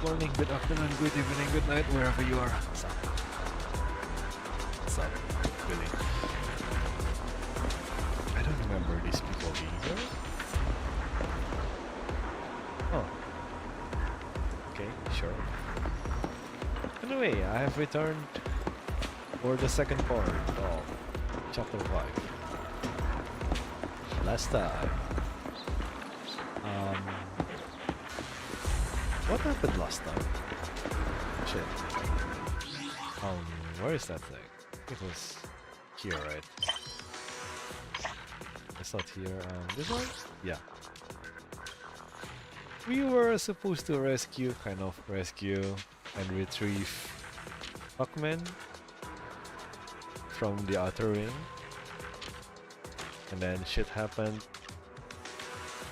good morning, good afternoon, good evening, good night, wherever you are. What's up? What's up? Really? I don't remember these people being here. Oh. Okay, sure. Anyway, I have returned for the second part of Chapter 5. Last time. What happened last time? Shit. Where is that thing? It was here, right? It's not here. This one? Yeah. We were supposed to rescue and retrieve Hawkman from the outer ring. And then shit happened.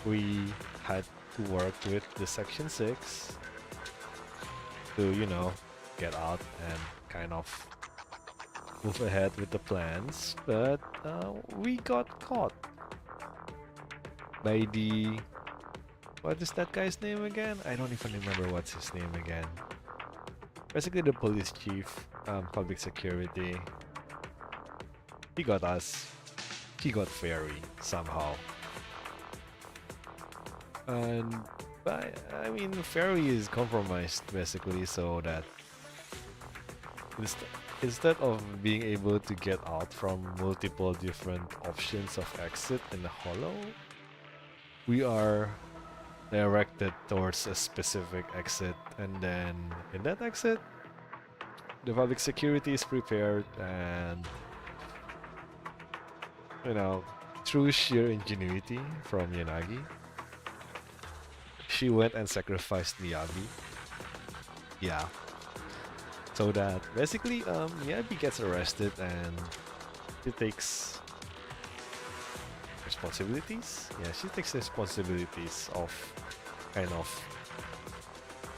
We had to work with the Section 6 to, you know, get out and kind of move ahead with the plans, but we got caught by the... What is that guy's name again? I don't even remember what's his name again. Basically the police chief, public security. He got us. He got Fairy somehow. And I mean, Fairy is compromised basically, so that instead of being able to get out from multiple different options of exit in the hollow, we are directed towards a specific exit, and then in that exit, the public security is prepared, and you know, through sheer ingenuity from Yanagi, she went and sacrificed Miyabi. Yeah. So that basically Miyabi gets arrested and she takes responsibilities. Yeah, she takes responsibilities of kind of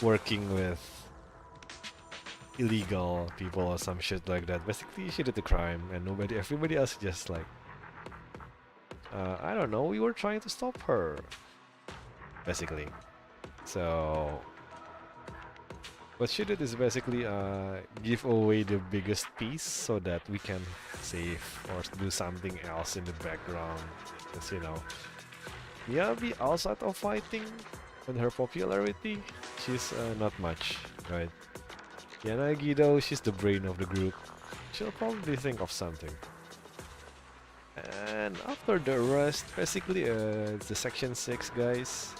working with illegal people or some shit like that. Basically she did the crime and everybody else just like I don't know, we were trying to stop her. Basically. So what she did is basically give away the biggest piece so that we can save or do something else in the background. Because you know, Miyabi outside of fighting and her popularity, she's not much, right? Yanagi though, she's the brain of the group. She'll probably think of something. And after the arrest, basically the Section 6 guys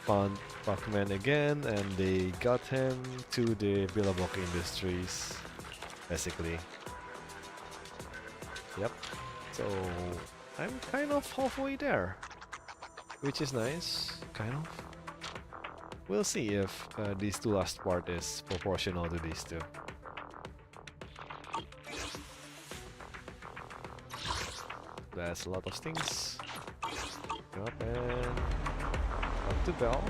found Pac-Man again and they got him to the Billabong Industries, basically. Yep. So I'm kind of halfway there, which is nice, kind of. We'll see if these two last part is proportional to these two. That's a lot of things. Up and up to Bell.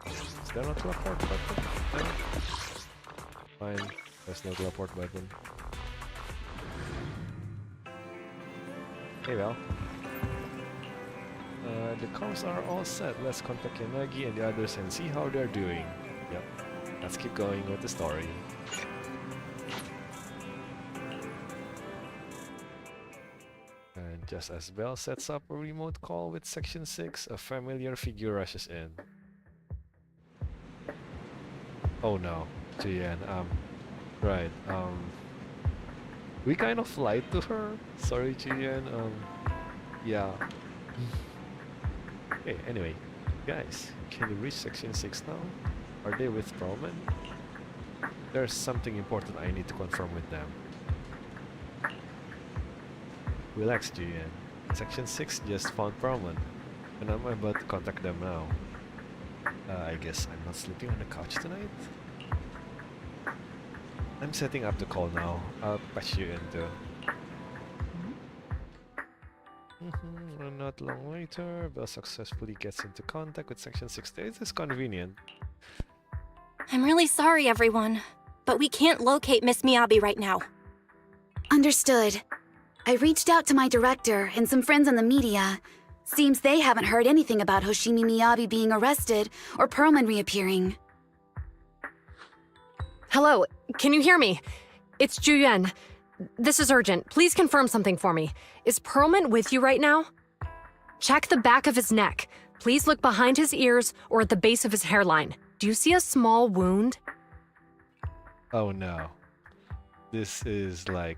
Is there no teleport button? No. Fine, there's no teleport button. Hey Bell. The comms are all set. Let's contact Yanagi and the others and see how they're doing. Yep. Let's keep going with the story. And just as Bell sets up a remote call with Section 6, a familiar figure rushes in. Oh no, Jian, right, we kind of lied to her. Sorry, Jian, yeah. Hey, anyway, guys, can you reach Section 6 now? Are they with Perlman? There's something important I need to confirm with them. Relax, Jian. Section 6 just found Perlman, and I'm about to contact them now. I guess I'm not sleeping on the couch tonight? I'm setting up the call now. I'll patch you in too. Not long later, Bell successfully gets into contact with Section 6. This is convenient. I'm really sorry, everyone, but we can't locate Miss Miyabi right now. Understood. I reached out to my director and some friends in the media. Seems they haven't heard anything about Hoshimi Miyabi being arrested or Perlman reappearing. Hello, can you hear me? It's Juyuan. This is urgent. Please confirm something for me. Is Perlman with you right now? Check the back of his neck. Please look behind his ears or at the base of his hairline. Do you see a small wound? Oh no. This is like...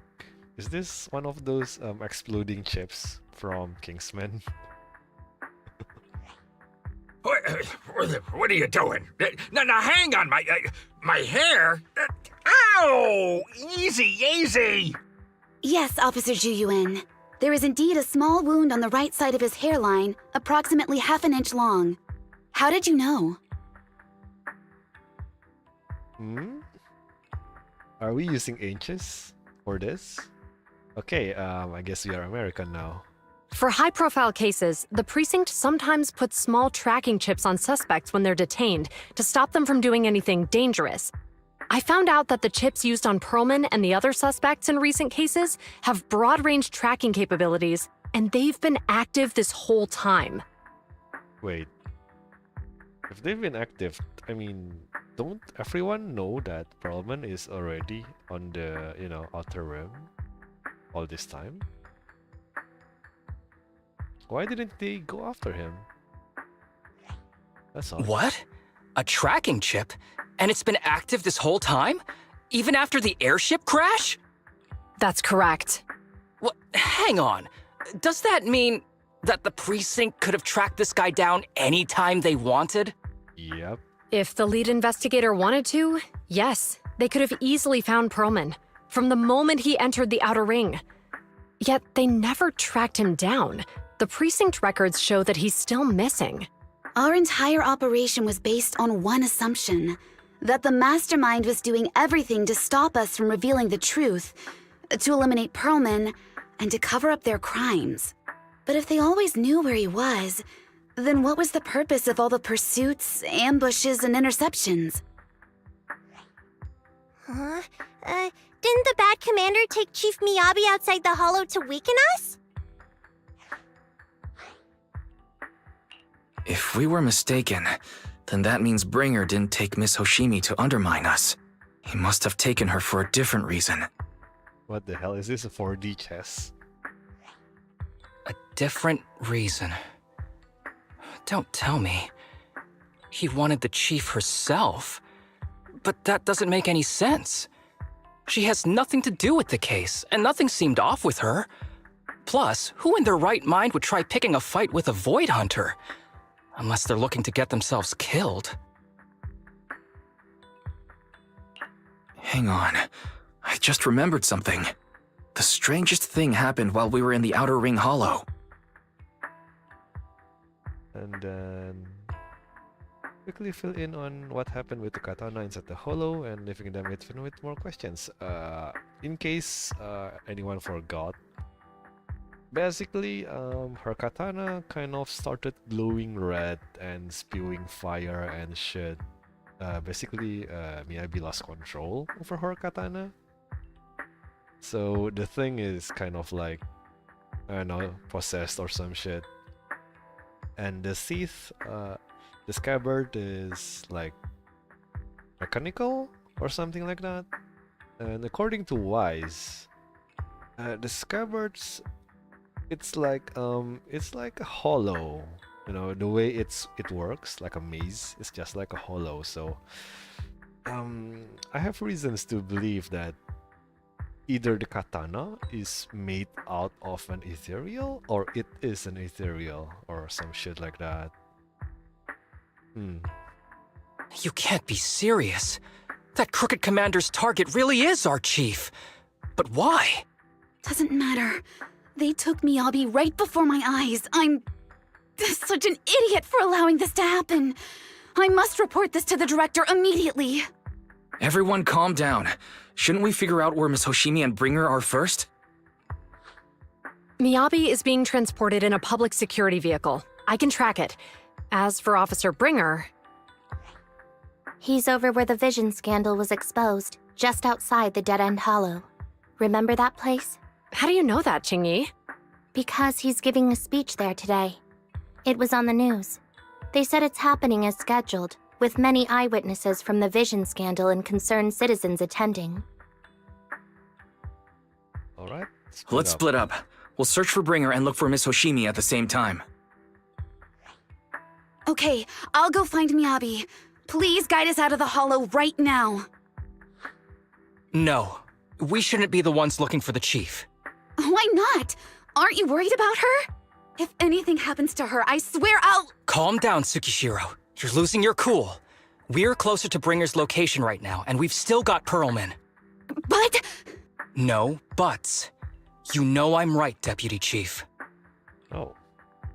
Is this one of those exploding chips from Kingsman? What are you doing? Now hang on, my hair? Ow! Easy, easy! Yes, Officer Juyuan. There is indeed a small wound on the right side of his hairline, approximately half an inch long. How did you know? Hmm? Are we using inches for this? Okay, I guess we are American now. For high-profile cases, the precinct sometimes puts small tracking chips on suspects when they're detained to stop them from doing anything dangerous. I found out that the chips used on Perlman and the other suspects in recent cases have broad-range tracking capabilities, and they've been active this whole time. Wait. If they've been active, I mean, don't everyone know that Perlman is already on the, outer rim all this time? Why didn't they go after him? That's all. What? A tracking chip? And it's been active this whole time? Even after the airship crash? That's correct. What? Hang on. Does that mean that the precinct could have tracked this guy down anytime they wanted? Yep. If the lead investigator wanted to, yes, they could have easily found Perlman from the moment he entered the outer ring. Yet they never tracked him down. The precinct records show that he's still missing. Our entire operation was based on one assumption, that the mastermind was doing everything to stop us from revealing the truth, to eliminate Perlman, and to cover up their crimes. But if they always knew where he was, then what was the purpose of all the pursuits, ambushes, and interceptions? Huh? Didn't the bad commander take Chief Miyabi outside the hollow to weaken us? If we were mistaken, then that means Bringer didn't take Miss Hoshimi to undermine us. He must have taken her for a different reason. What the hell? Is this a 4D chess? A different reason. Don't tell me. He wanted the chief herself. But that doesn't make any sense. She has nothing to do with the case, and nothing seemed off with her. Plus, who in their right mind would try picking a fight with a Void Hunter? Unless they're looking to get themselves killed. Hang on. I just remembered something. The strangest thing happened while we were in the Outer Ring Hollow. And then quickly fill in on what happened with the katana inside the hollow and leaving them with more questions. In case anyone forgot, basically her katana kind of started glowing red and spewing fire and shit. Basically, Miyabi lost control over her katana. So the thing is kind of like, I don't know, possessed or some shit. And the sheath, the scabbard is like mechanical or something like that. And according to Wise, the scabbards, it's like a hollow. You know, the way it works, like a maze, it's just like a hollow. So I have reasons to believe that either the katana is made out of an ethereal, or it is an ethereal, or some shit like that. You can't be serious. That crooked commander's target really is our chief. But why? Doesn't matter. They took Miyabi right before my eyes. I'm such an idiot for allowing this to happen. I must report this to the director immediately. Everyone calm down. Shouldn't we figure out where Miss Hoshimi and Bringer are first? Miyabi is being transported in a public security vehicle. I can track it. As for Officer Bringer... He's over where the vision scandal was exposed, just outside the Dead End Hollow. Remember that place? How do you know that, Qingyi? Because he's giving a speech there today. It was on the news. They said it's happening as scheduled, with many eyewitnesses from the Vision scandal and concerned citizens attending. Alright. Let's split up. We'll search for Bringer and look for Miss Hoshimi at the same time. Okay, I'll go find Miyabi. Please guide us out of the hollow right now. No, we shouldn't be the ones looking for the chief. Why not? Aren't you worried about her? If anything happens to her, I swear I'll... Calm down, Tsukishiro. You're losing your cool. We're closer to Bringer's location right now, and we've still got Pearlman. But... No buts. You know I'm right, Deputy Chief. Oh.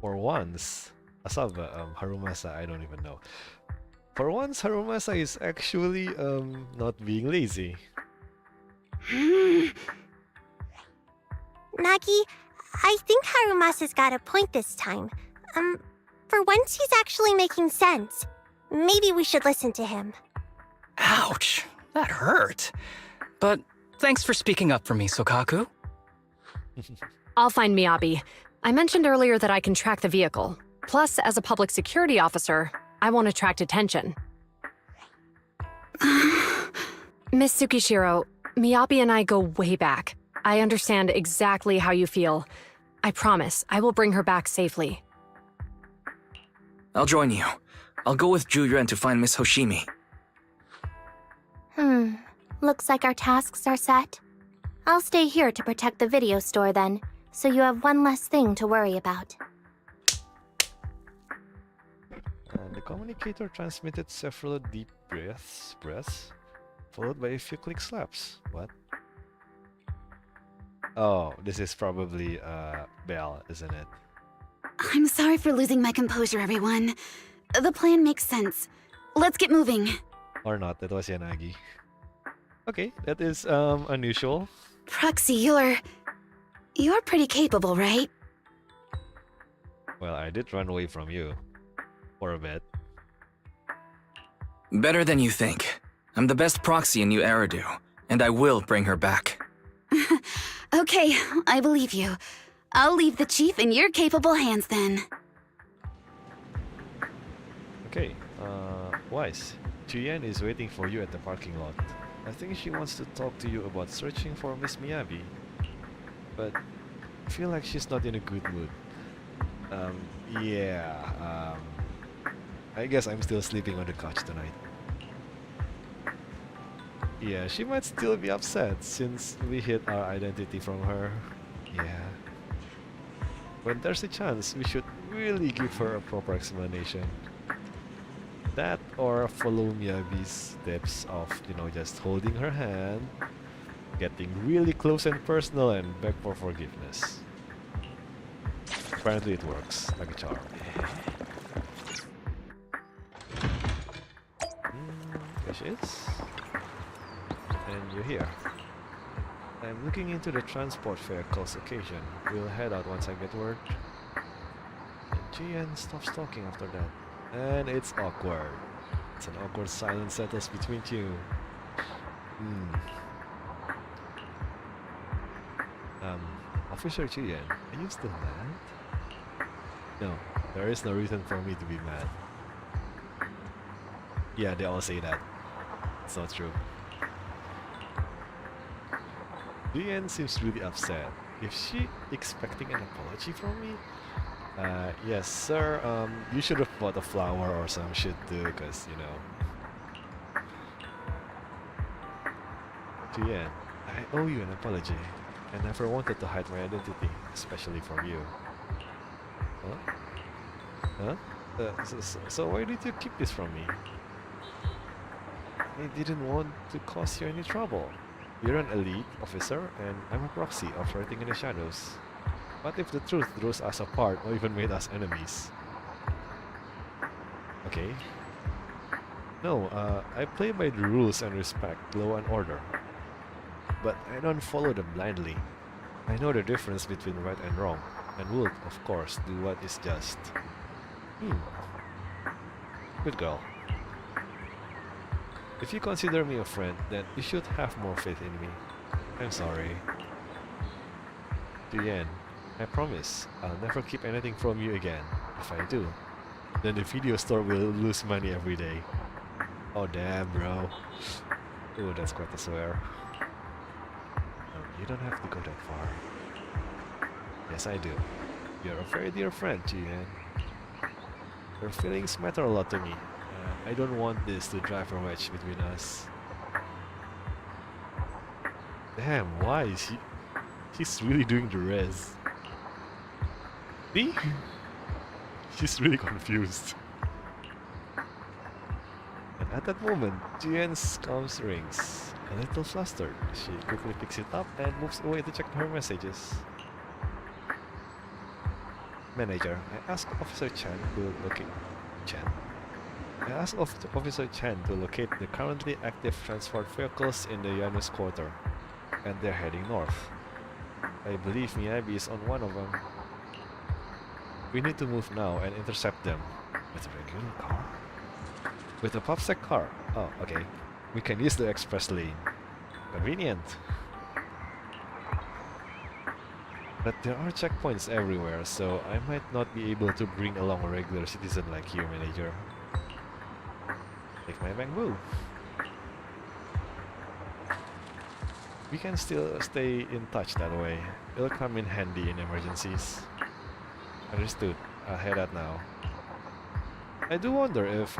For once. Asaba, Harumasa, I don't even know. For once, Harumasa is actually, not being lazy. Nagi, I think Harumasa's got a point this time. For once he's actually making sense. Maybe we should listen to him. Ouch, that hurt. But thanks for speaking up for me, Sokaku. I'll find Miyabi. I mentioned earlier that I can track the vehicle. Plus, as a public security officer, I won't attract attention. Miss Tsukishiro, Miyabi and I go way back. I understand exactly how you feel. I promise, I will bring her back safely. I'll join you. I'll go with Juyuan to find Miss Hoshimi. Looks like our tasks are set. I'll stay here to protect the video store then, so you have one less thing to worry about. And the communicator transmitted several deep breaths, followed by a few click slaps. What? Oh, this is probably Belle, isn't it? I'm sorry for losing my composure, everyone. The plan makes sense. Let's get moving. Or not, that was Yanagi. Okay, that is unusual. Proxy, you're pretty capable, right? Well, I did run away from you. For a bit. Better than you think. I'm the best proxy in New Eridu, and I will bring her back. Okay, I believe you. I'll leave the chief in your capable hands then. Okay, Wise. Juyen is waiting for you at the parking lot. I think she wants to talk to you about searching for Miss Miyabi. But I feel like she's not in a good mood. I guess I'm still sleeping on the couch tonight. Yeah, she might still be upset since we hid our identity from her. Yeah. When there's a chance, we should really give her a proper explanation. That or follow Miyabi's tips of, just holding her hand, getting really close and personal, and beg for forgiveness. Apparently it works, like a charm. There she is. And you're here. I'm looking into the transport fare cost occasion. We'll head out once I get word. And Jian stops talking after that. And it's awkward. It's an awkward silence settles between you. Officer Jian, are you still mad? No, there is no reason for me to be mad. Yeah, they all say that. It's not true. Jian seems really upset. Is she expecting an apology from me? Yes, sir. You should have bought a flower or some shit too, because, Jian, I owe you an apology. I never wanted to hide my identity, especially from you. Huh? So why did you keep this from me? I didn't want to cause you any trouble. You're an elite officer, and I'm a proxy operating in the shadows. What if the truth drew us apart or even made us enemies? Okay. No, I play by the rules and respect law and order. But I don't follow them blindly. I know the difference between right and wrong, and would, of course, do what is just. Good girl. If you consider me a friend, then you should have more faith in me. I'm sorry. Julian, I promise, I'll never keep anything from you again. If I do, then the video store will lose money every day. Oh damn, bro. Oh, that's quite a swear. No, you don't have to go that far. Yes, I do. You're a very dear friend, Julian. Your feelings matter a lot to me. I don't want this to drive a wedge between us. Damn, why is she... She's really doing the res. See? She's really confused. And at that moment, Jian's comms rings. A little flustered, she quickly picks it up and moves away to check her messages. Manager, I asked Officer Chan to locate... Officer Chan to locate the currently active transport vehicles in the Janus Quarter, and they're heading north. I believe Miyabi is on one of them. We need to move now and intercept them. With a regular car? With a PopSec car? Oh, okay. We can use the express lane. Convenient. But there are checkpoints everywhere, so I might not be able to bring along a regular citizen like you, Manager. Take my bamboo. We can still stay in touch that way. It'll come in handy in emergencies. Understood. I'll head out now. I do wonder if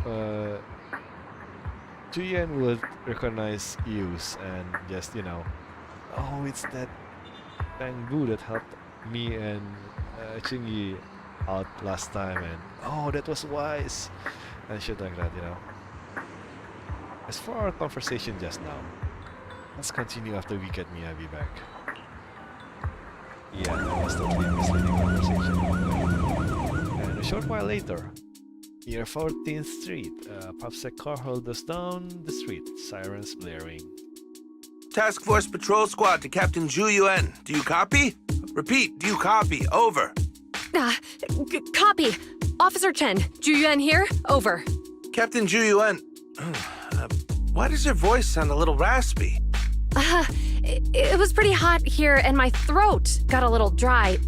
Julian would recognize Yus and just, you know, oh, it's that bamboo that helped me and Chingy out last time, and oh, that was wise, and shit like that, you know. As for our conversation just now, let's continue after we get Miyabi back. Yeah, that was totally a misleading conversation. And a short while later, near 14th Street, a PopSec car held us down the street, sirens blaring. Task Force Patrol Squad to Captain Zhu Yuan. Do you copy? Repeat, do you copy? Over. Copy. Officer Chen, Zhu Yuan here. Over. Captain Zhu Yuan. Why does your voice sound a little raspy? It was pretty hot here and my throat got a little dry.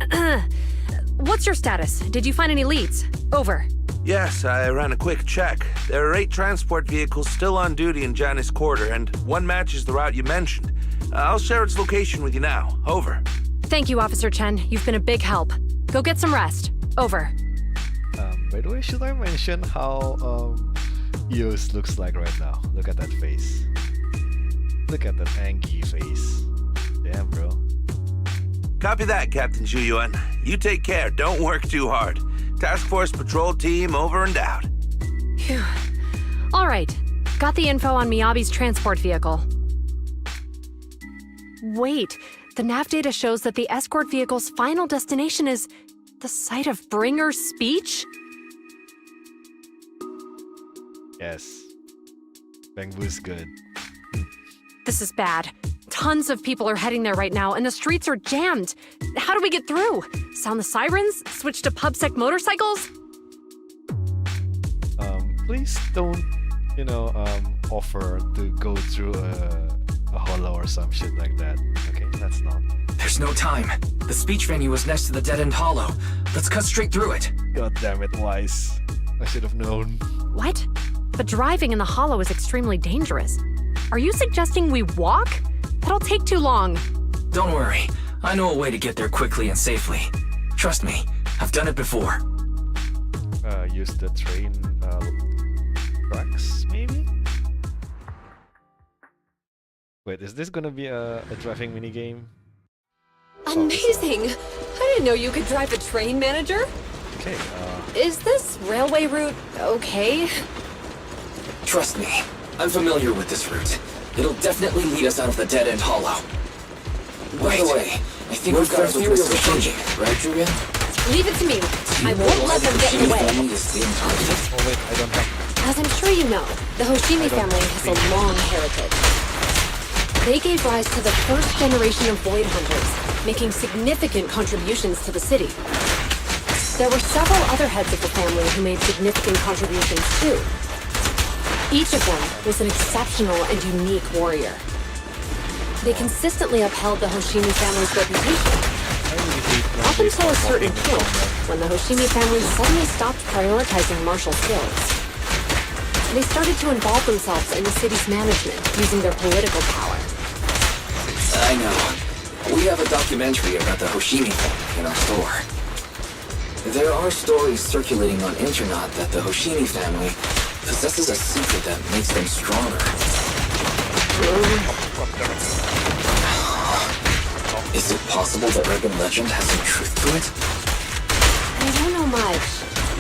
What's your status? Did you find any leads? Over. Yes, I ran a quick check. There are 8 transport vehicles still on duty in Janus Quarter, and one matches the route you mentioned. I'll share its location with you now. Over. Thank you, Officer Chen. You've been a big help. Go get some rest. Over. By the way, should I mention how Yus looks like right now? Look at that face. Look at that angry face. Damn, bro. Copy that, Captain Zhu Yuan. You take care. Don't work too hard. Task Force Patrol Team over and out. Phew. All right. Got the info on Miyabi's transport vehicle. Wait, the nav data shows that the escort vehicle's final destination is the site of Bringer's speech? Yes. Bangbu's good. This is bad. Tons of people are heading there right now, and the streets are jammed. How do we get through? Sound the sirens? Switch to PubSec motorcycles? Please don't, you know, offer to go through a hollow or some shit like that. Okay, that's not. There's no time. The speech venue was next to the dead-end hollow. Let's cut straight through it. God damn it, Wise. I should have known. What? But driving in the hollow is extremely dangerous. Are you suggesting we walk? That'll take too long. Don't worry. I know a way to get there quickly and safely. Trust me, I've done it before. Use the train tracks, maybe? Wait, is this gonna be a driving minigame? Amazing! I didn't know you could drive a train, Manager. Okay, Is this railway route okay? Trust me, I'm familiar with this route. It'll definitely lead us out of the dead-end hollow. By the way, I think we've got our theory changing, right, Julian? Leave it to me. I won't let them get in the way. oh wait, I don't have... As I'm sure you know, the Hoshimi family has a long heritage. They gave rise to the first generation of Void Hunters, making significant contributions to the city. There were several other heads of the family who made significant contributions too. Each of them was an exceptional and unique warrior. They consistently upheld the Hoshimi family's reputation. I really Up until a certain point, when the Hoshimi family suddenly stopped prioritizing martial skills. They started to involve themselves in the city's management using their political power. I know. We have a documentary about the Hoshimi family in our store. There are stories circulating on internet that the Hoshimi family possesses a secret that makes them stronger. Is it possible that urban legend has some truth to it? I don't know much,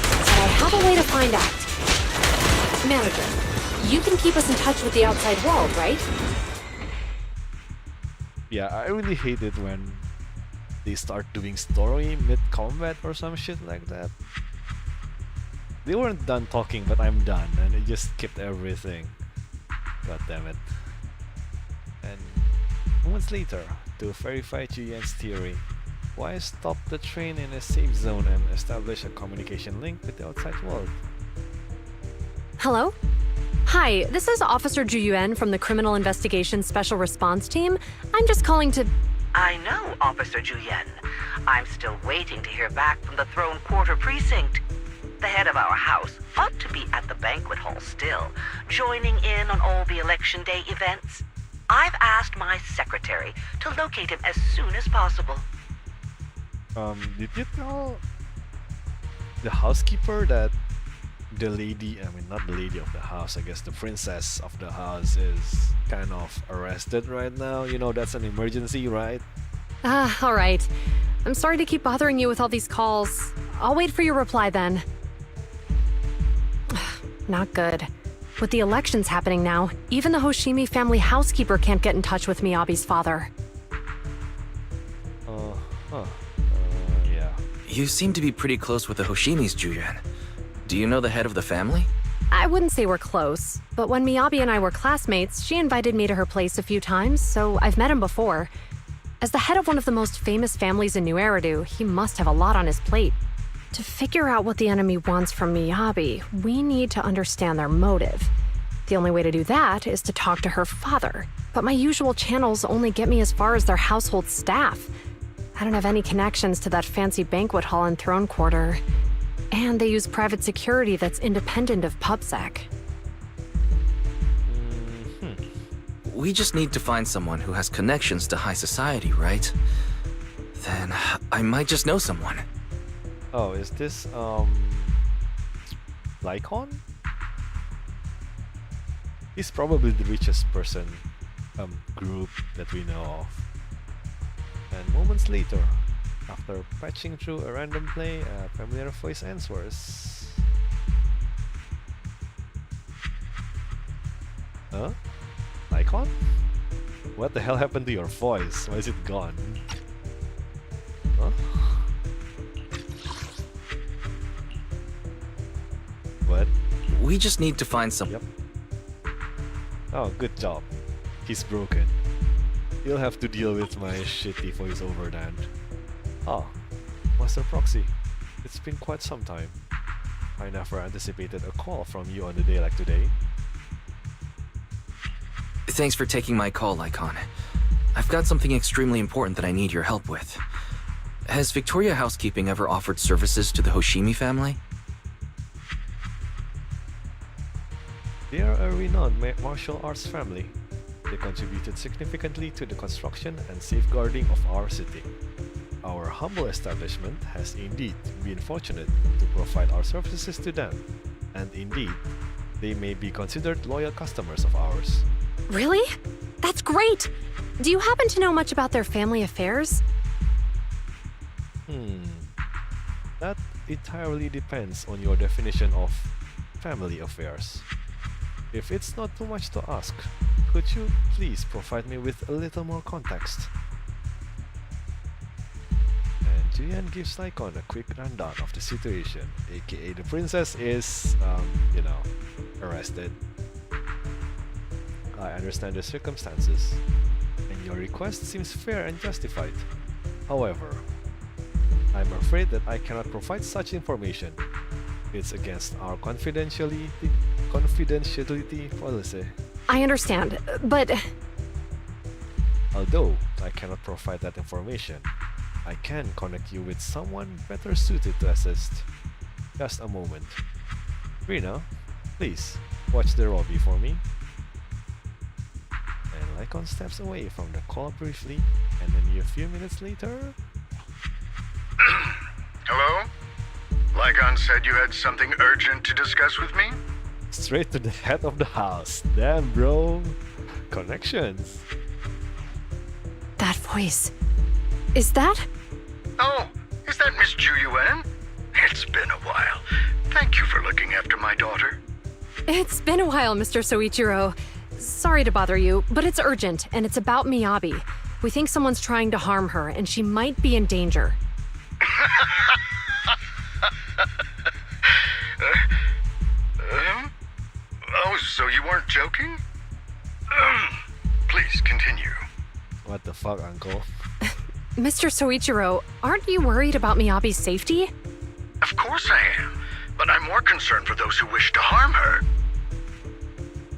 but I have a way to find out. Manager, you can keep us in touch with the outside world, right? Yeah, I really hate it when they start doing story mid-combat or some shit like that. They weren't done talking, but I'm done, and it just skipped everything. God damn it. And moments later, to verify Julian's theory, why stop the train in a safe zone and establish a communication link with the outside world? Hello? Hi, this is Officer Ju Yuan from the Criminal Investigation Special Response Team. I'm just calling to... I know, Officer Juyen. I'm still waiting to hear back from the Throne Quarter Precinct. The head of our house ought to be at the banquet hall still, joining in on all the Election Day events. I've asked my secretary to locate him as soon as possible. Did you tell the housekeeper that the lady, I mean not the lady of the house, I guess the princess of the house is kind of arrested right now? You know, that's an emergency, right? Alright. I'm sorry to keep bothering you with all these calls. I'll wait for your reply then. Not good. With the elections happening now, even the Hoshimi family housekeeper can't get in touch with Miyabi's father. Yeah. You seem to be pretty close with the Hoshimis, Julian. Do you know the head of the family? I wouldn't say we're close, but when Miyabi and I were classmates, she invited me to her place a few times, so I've met him before. As the head of one of the most famous families in New Eridu, he must have a lot on his plate. To figure out what the enemy wants from Miyabi, we need to understand their motive. The only way to do that is to talk to her father, but my usual channels only get me as far as their household staff. I don't have any connections to that fancy banquet hall in Throne Quarter. And they use private security that's independent of PubSec. We just need to find someone who has connections to high society, right? Then I might just know someone. Oh, is this, Lycon? He's probably the richest person, group that we know of. And moments later, after patching through a random play, a familiar voice answers. Huh? Lycon? What the hell happened to your voice? Why is it gone? Huh? What? We just need to find some... Yep. Oh, good job. He's broken. You'll have to deal with my shitty voiceover then. Oh, Master Proxy. It's been quite some time. I never anticipated a call from you on a day like today. Thanks for taking my call, Lycon. I've got something extremely important that I need your help with. Has Victoria Housekeeping ever offered services to the Hoshimi family? They are a renowned martial arts family. They contributed significantly to the construction and safeguarding of our city. Our humble establishment has indeed been fortunate to provide our services to them, and indeed, they may be considered loyal customers of ours. Really? That's great! Do you happen to know much about their family affairs? That entirely depends on your definition of family affairs. If it's not too much to ask, could you please provide me with a little more context? And Julian gives Lycon a quick rundown of the situation, aka the princess is, arrested. I understand the circumstances, and your request seems fair and justified. However, I'm afraid that I cannot provide such information. It's against our confidentiality policy. I understand, but... Although I cannot provide that information, I can connect you with someone better suited to assist. Just a moment. Rena, please, watch the lobby for me. And Lycon steps away from the call briefly, and then a few minutes later... Hello? Lycon said you had something urgent to discuss with me? Straight to the head of the house. Damn, bro. Connections. That voice. Is that? Oh, is that Miss Ju Yuan? It's been a while. Thank you for looking after my daughter. It's been a while, Mr. Soichiro. Sorry to bother you, but it's urgent, and it's about Miyabi. We think someone's trying to harm her, and she might be in danger. Oh, so you weren't joking? Please continue. What the fuck, uncle? Mr. Soichiro, aren't you worried about Miyabi's safety? Of course I am, but I'm more concerned for those who wish to harm her.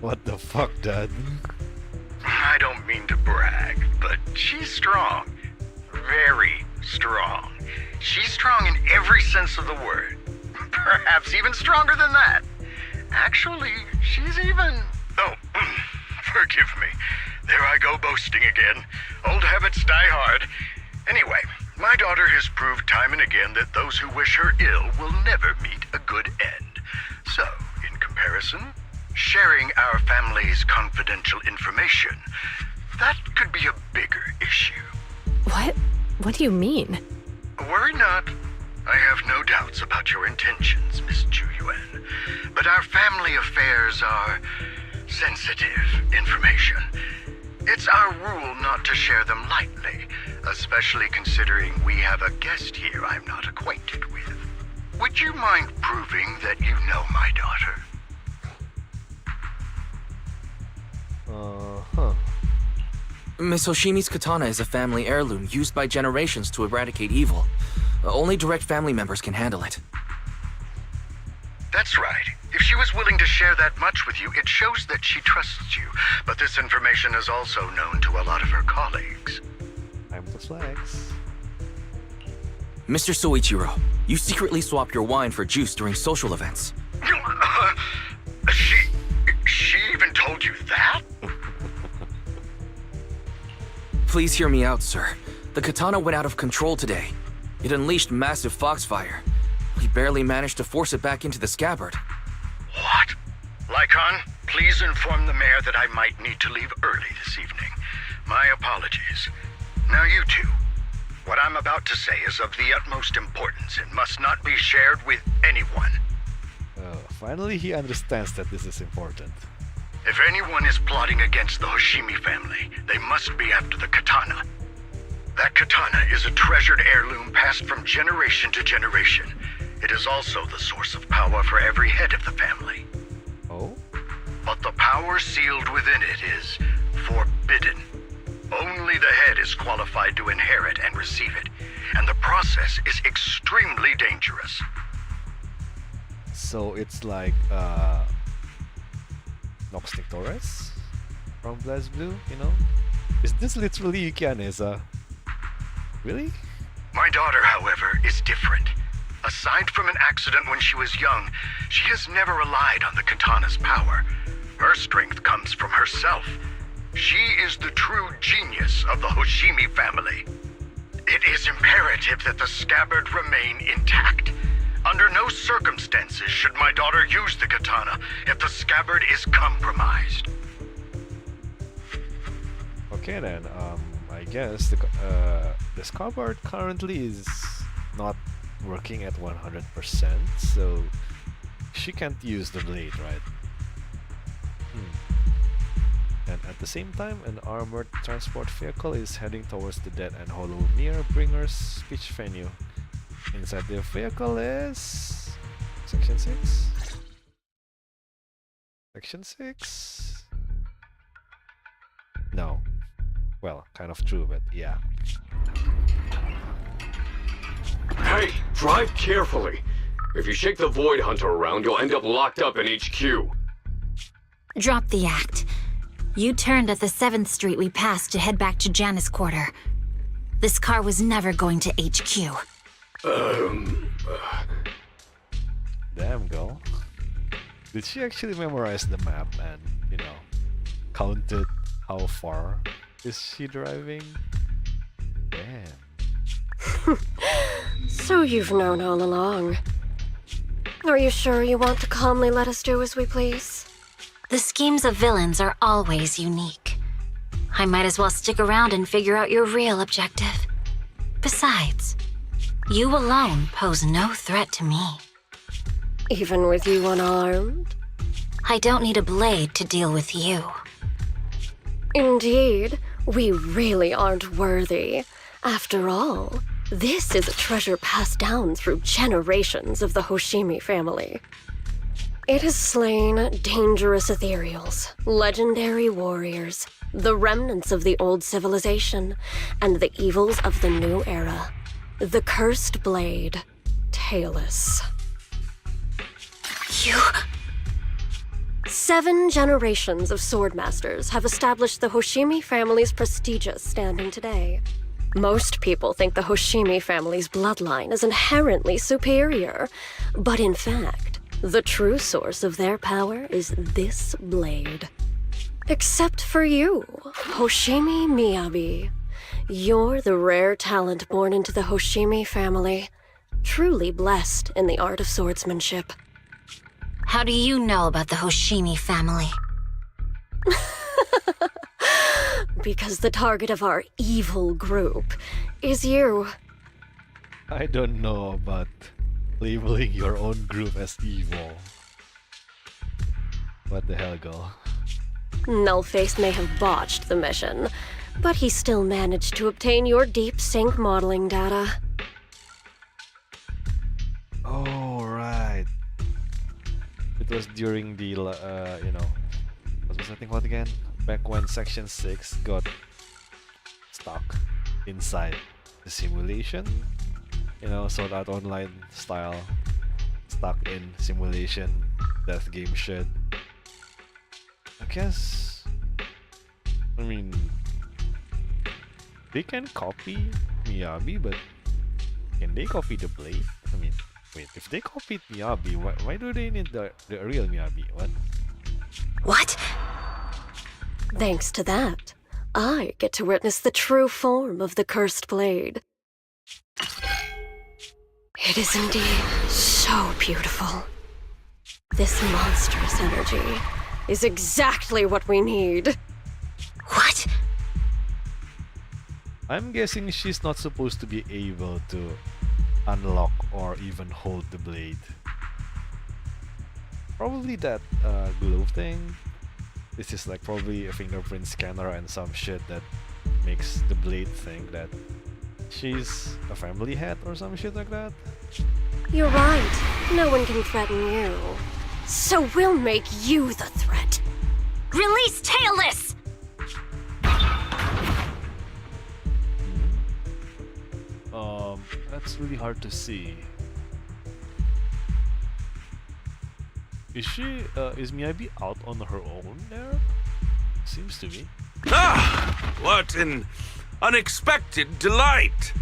What the fuck, Dad? I don't mean to brag, but she's strong. Very strong. She's strong in every sense of the word. Perhaps even stronger than that. Actually, she's even... Oh, forgive me. There I go boasting again. Old habits die hard. Anyway, my daughter has proved time and again that those who wish her ill will never meet a good end. So, in comparison, sharing our family's confidential information, that could be a bigger issue. What? What do you mean? Worry not. I have no doubts about your intentions, Miss Ju Yuan. But our family affairs are sensitive information. It's our rule not to share them lightly, especially considering we have a guest here I'm not acquainted with. Would you mind proving that you know my daughter? Miss Hoshimi's katana is a family heirloom used by generations to eradicate evil. Only direct family members can handle it. That's right. If she was willing to share that much with you, it shows that she trusts you. But this information is also known to a lot of her colleagues. I'm the flags. Mr. Soichiro, you secretly swap your wine for juice during social events. She even told you that? Please hear me out, sir. The katana went out of control today. It unleashed massive foxfire. We barely managed to force it back into the scabbard. What? Lycon, please inform the mayor that I might need to leave early this evening. My apologies. Now you two. What I'm about to say is of the utmost importance and must not be shared with anyone. Finally he understands that this is important. If anyone is plotting against the Hoshimi family, they must be after the katana. That katana is a treasured heirloom passed from generation to generation. It is also the source of power for every head of the family. Oh? But the power sealed within it is forbidden. Only the head is qualified to inherit and receive it, and the process is extremely dangerous. So it's like, Noxtic Torres from BlazBlue, you know? Is this literally Yukianeza? Really? My daughter, however, is different. Aside from an accident when she was young, she has never relied on the katana's power. Her strength comes from herself. She is the true genius of the Hoshimi family. It is imperative that the scabbard remain intact. Under no circumstances should my daughter use the katana if the scabbard is compromised. Okay then, I guess the scabbard currently is not working at 100%, so she can't use the blade, right? And at the same time, an armored transport vehicle is heading towards the Dead and Hollow near Bringer's speech venue. Inside the vehicle is... Section 6? Section 6? No. Well, kind of true, but yeah. Hey, drive carefully. If you shake the Void Hunter around, you'll end up locked up in HQ. Drop the act. You turned at the 7th Street we passed to head back to Janus Quarter. This car was never going to HQ. Damn, girl. Did she actually memorize the map and, you know, counted how far is she driving? Damn. So you've known all along. Are you sure you want to calmly let us do as we please? The schemes of villains are always unique. I might as well stick around and figure out your real objective. Besides, you alone pose no threat to me. Even with you unarmed? I don't need a blade to deal with you. Indeed, we really aren't worthy. After all, this is a treasure passed down through generations of the Hoshimi family. It has slain dangerous ethereals, legendary warriors, the remnants of the old civilization, and the evils of the new era. The cursed blade, Tailless. You... 7 generations of swordmasters have established the Hoshimi family's prestigious standing today. Most people think the Hoshimi family's bloodline is inherently superior, but in fact, the true source of their power is this blade. Except for you, Hoshimi Miyabi. You're the rare talent born into the Hoshimi family, truly blessed in the art of swordsmanship. How do you know about the Hoshimi family? Because the target of our evil group is you. I don't know about labeling your own group as evil. What the hell, girl? Nullface may have botched the mission, but he still managed to obtain your deep sync modeling data. Oh, right. It was during the, you know, what was that thing called again? Back when Section 6 got stuck inside the simulation. You know, Sword Art Online style. Stuck in simulation, death game shit. I guess... I mean... They can copy Miyabi, but can they copy the blade? I mean, wait, if they copied Miyabi, why do they need the real Miyabi? What? What? Thanks to that, I get to witness the true form of the cursed blade. It is indeed so beautiful. This monstrous energy is exactly what we need. What? I'm guessing she's not supposed to be able to unlock or even hold the blade. Probably that glove thing. This is like probably a fingerprint scanner and some shit that makes the blade think that she's a family head or some shit like that. You're right. No one can threaten you. So we'll make you the threat. Release Tailless! That's really hard to see. Is Miyabi out on her own there? Seems to be. Ah! What an unexpected delight!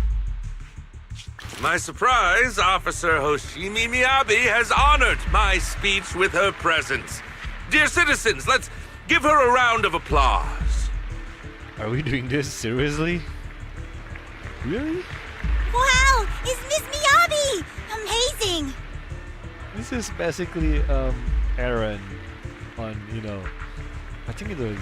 To my surprise, Officer Hoshimi Miyabi has honored my speech with her presence. Dear citizens, let's give her a round of applause. Are we doing this seriously? Really? Wow! It's Miss Miyabi! Amazing! This is basically Aaron on, you know, I think it was,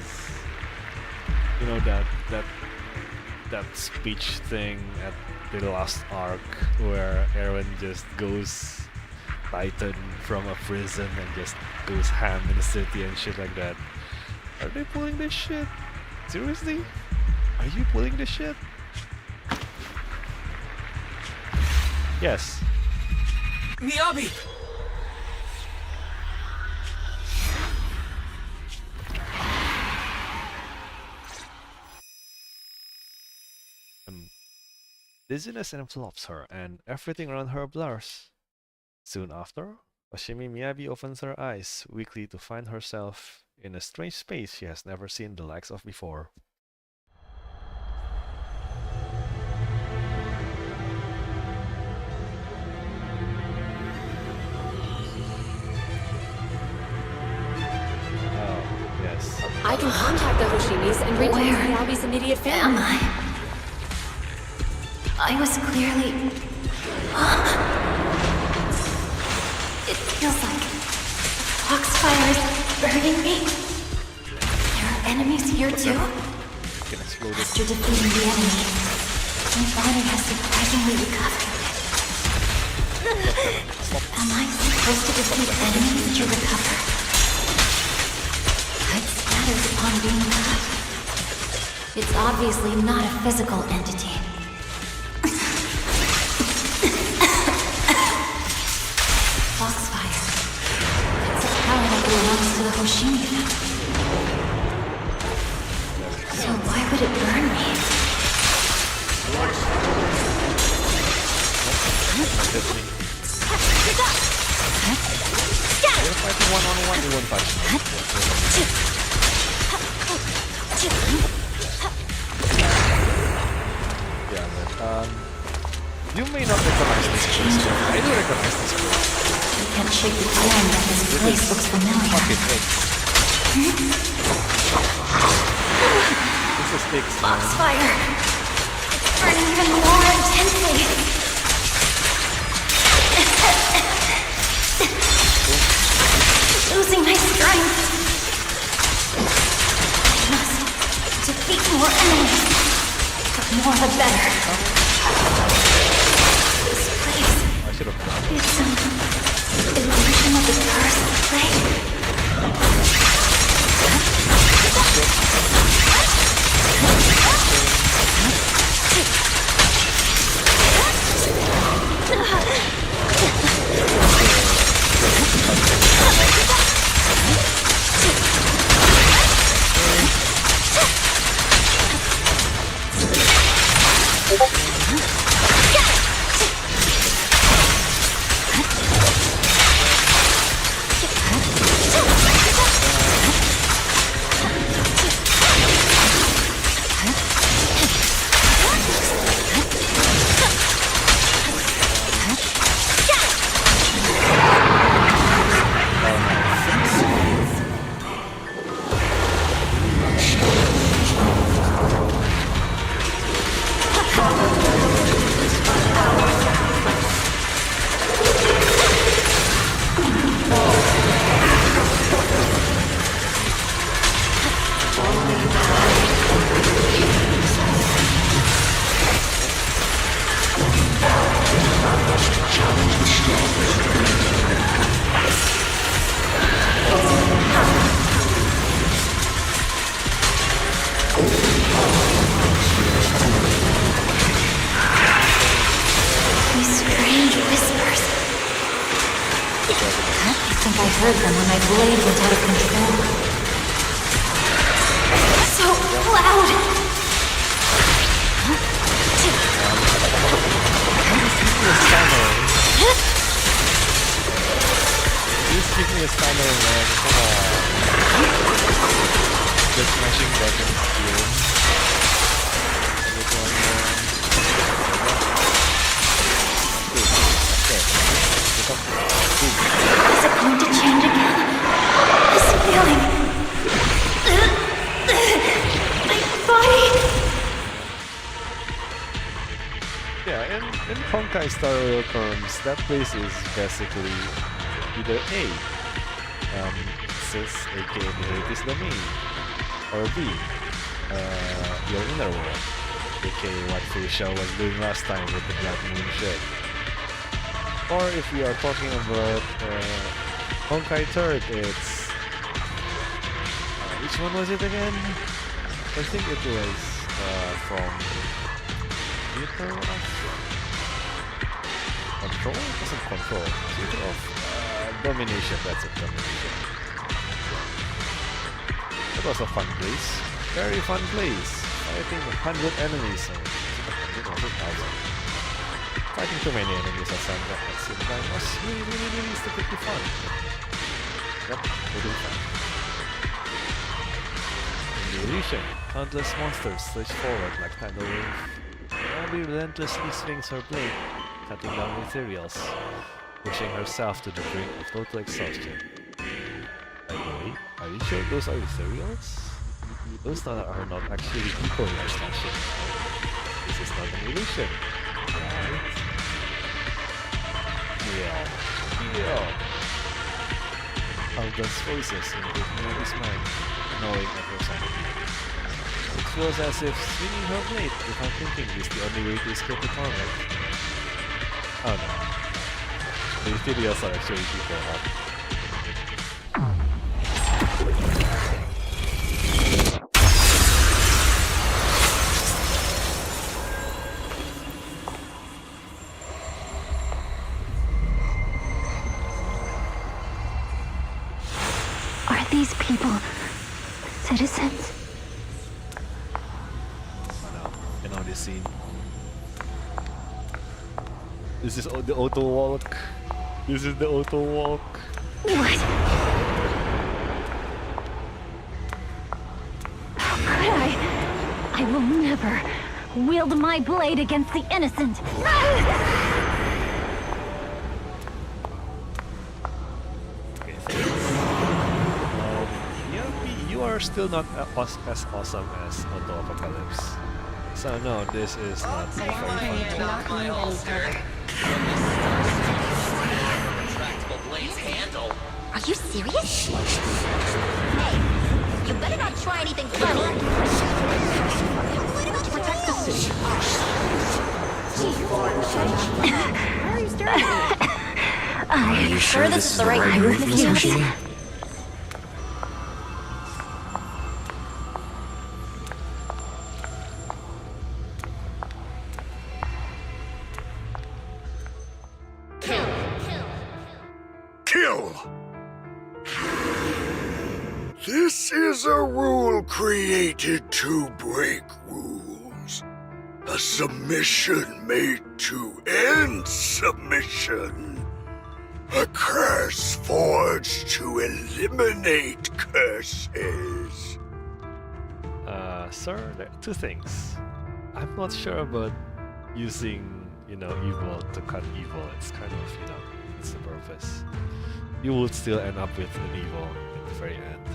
you know, that speech thing at the last arc where Aaron just goes Titan from a prison and just goes ham in the city and shit like that. Are they pulling this shit? Seriously? Are you pulling this shit? Yes. Miyabi! Dizziness envelops her, and everything around her blurs. Soon after, Hoshimi Miyabi opens her eyes weakly to find herself in a strange space she has never seen the likes of before. I can contact the Hoshimis and reach Miyabi's immediate family. Am I? I was clearly... It feels like the foxfire is burning me. There are enemies here too? After defeating the enemy, my body has surprisingly recovered. Am I supposed to defeat enemies to recover? It scatters upon being cut. It's obviously not a physical entity. Foxfire. It's a power that belongs to the Hoshimi family. So why would it burn me? You're fighting one-on-one, you won't touch me. Yeah, but you may not recognize this place. I do recognize this place. I can't shake the feeling that this place looks familiar. This is big. Foxfire! It's burning even more intensely. Losing my strength. I must defeat more enemies. The more the better. This place. I should have done. It's an illusion of the cursed place. I heard them when my blade went out of control. So loud! Please give me a stunner, man. Come on. Just smashing buttons here. Is it going to change again? This feeling. My body. Yeah, in Honkai style terms, that place is basically either A, cis, aka Heritage Domain, or B, your inner world, aka what Fusha was doing last time with the Black Moon ship. Or if we are talking about Honkai Third, it's... which one was it again? I think it was from... Theater of... Control? It wasn't Control. Theater of Domination, that's it, Domination. It was a fun place. Very fun place. Fighting 100 enemies. It was 1,000. Fighting too many enemies at the same time was really stupidly fun. Yep, really fun. In the illusion, countless monsters surge forward like tidal wave. Abby relentlessly swings her blade, cutting down materials, pushing herself to the brink of total exhaustion. By the way, are you sure those are ethereals? Those are not actually people you are slashing. This is not an illusion. Right? Kill. Alden's voices in Miabi's mind, knowing at her side. It feels as if swinging her blade without thinking is the only way to escape the torment. Oh no. The videos are actually people, huh? Are these people citizens? And now this scene. This is the auto walk. This is the auto walk. What? How could I? I will never wield my blade against the innocent. You are still not as awesome as Auto Apocalypse. So no, this is not a very fun walk. Are you serious? Hey, you better not try anything funny. To protect the city. Why are you staring at me? Are you sure this is the right move, Miss Hoshimi? Kill! This is a rule created to break rules. A submission made to end submission. A curse forged to eliminate curses. Sir, there are two things. I'm not sure about using, evil to cut evil. It's kind of, it's the purpose. You would still end up with an evil at the very end.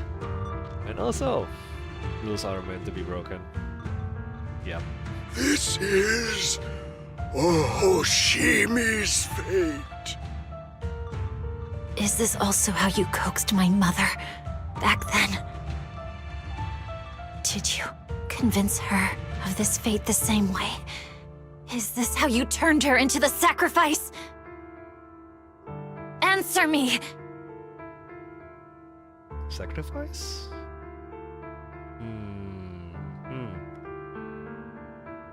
And also, rules are meant to be broken. Yep. This is Hoshimi's fate. Is this also how you coaxed my mother back then? Did you convince her of this fate the same way? Is this how you turned her into the sacrifice? Answer me! Sacrifice?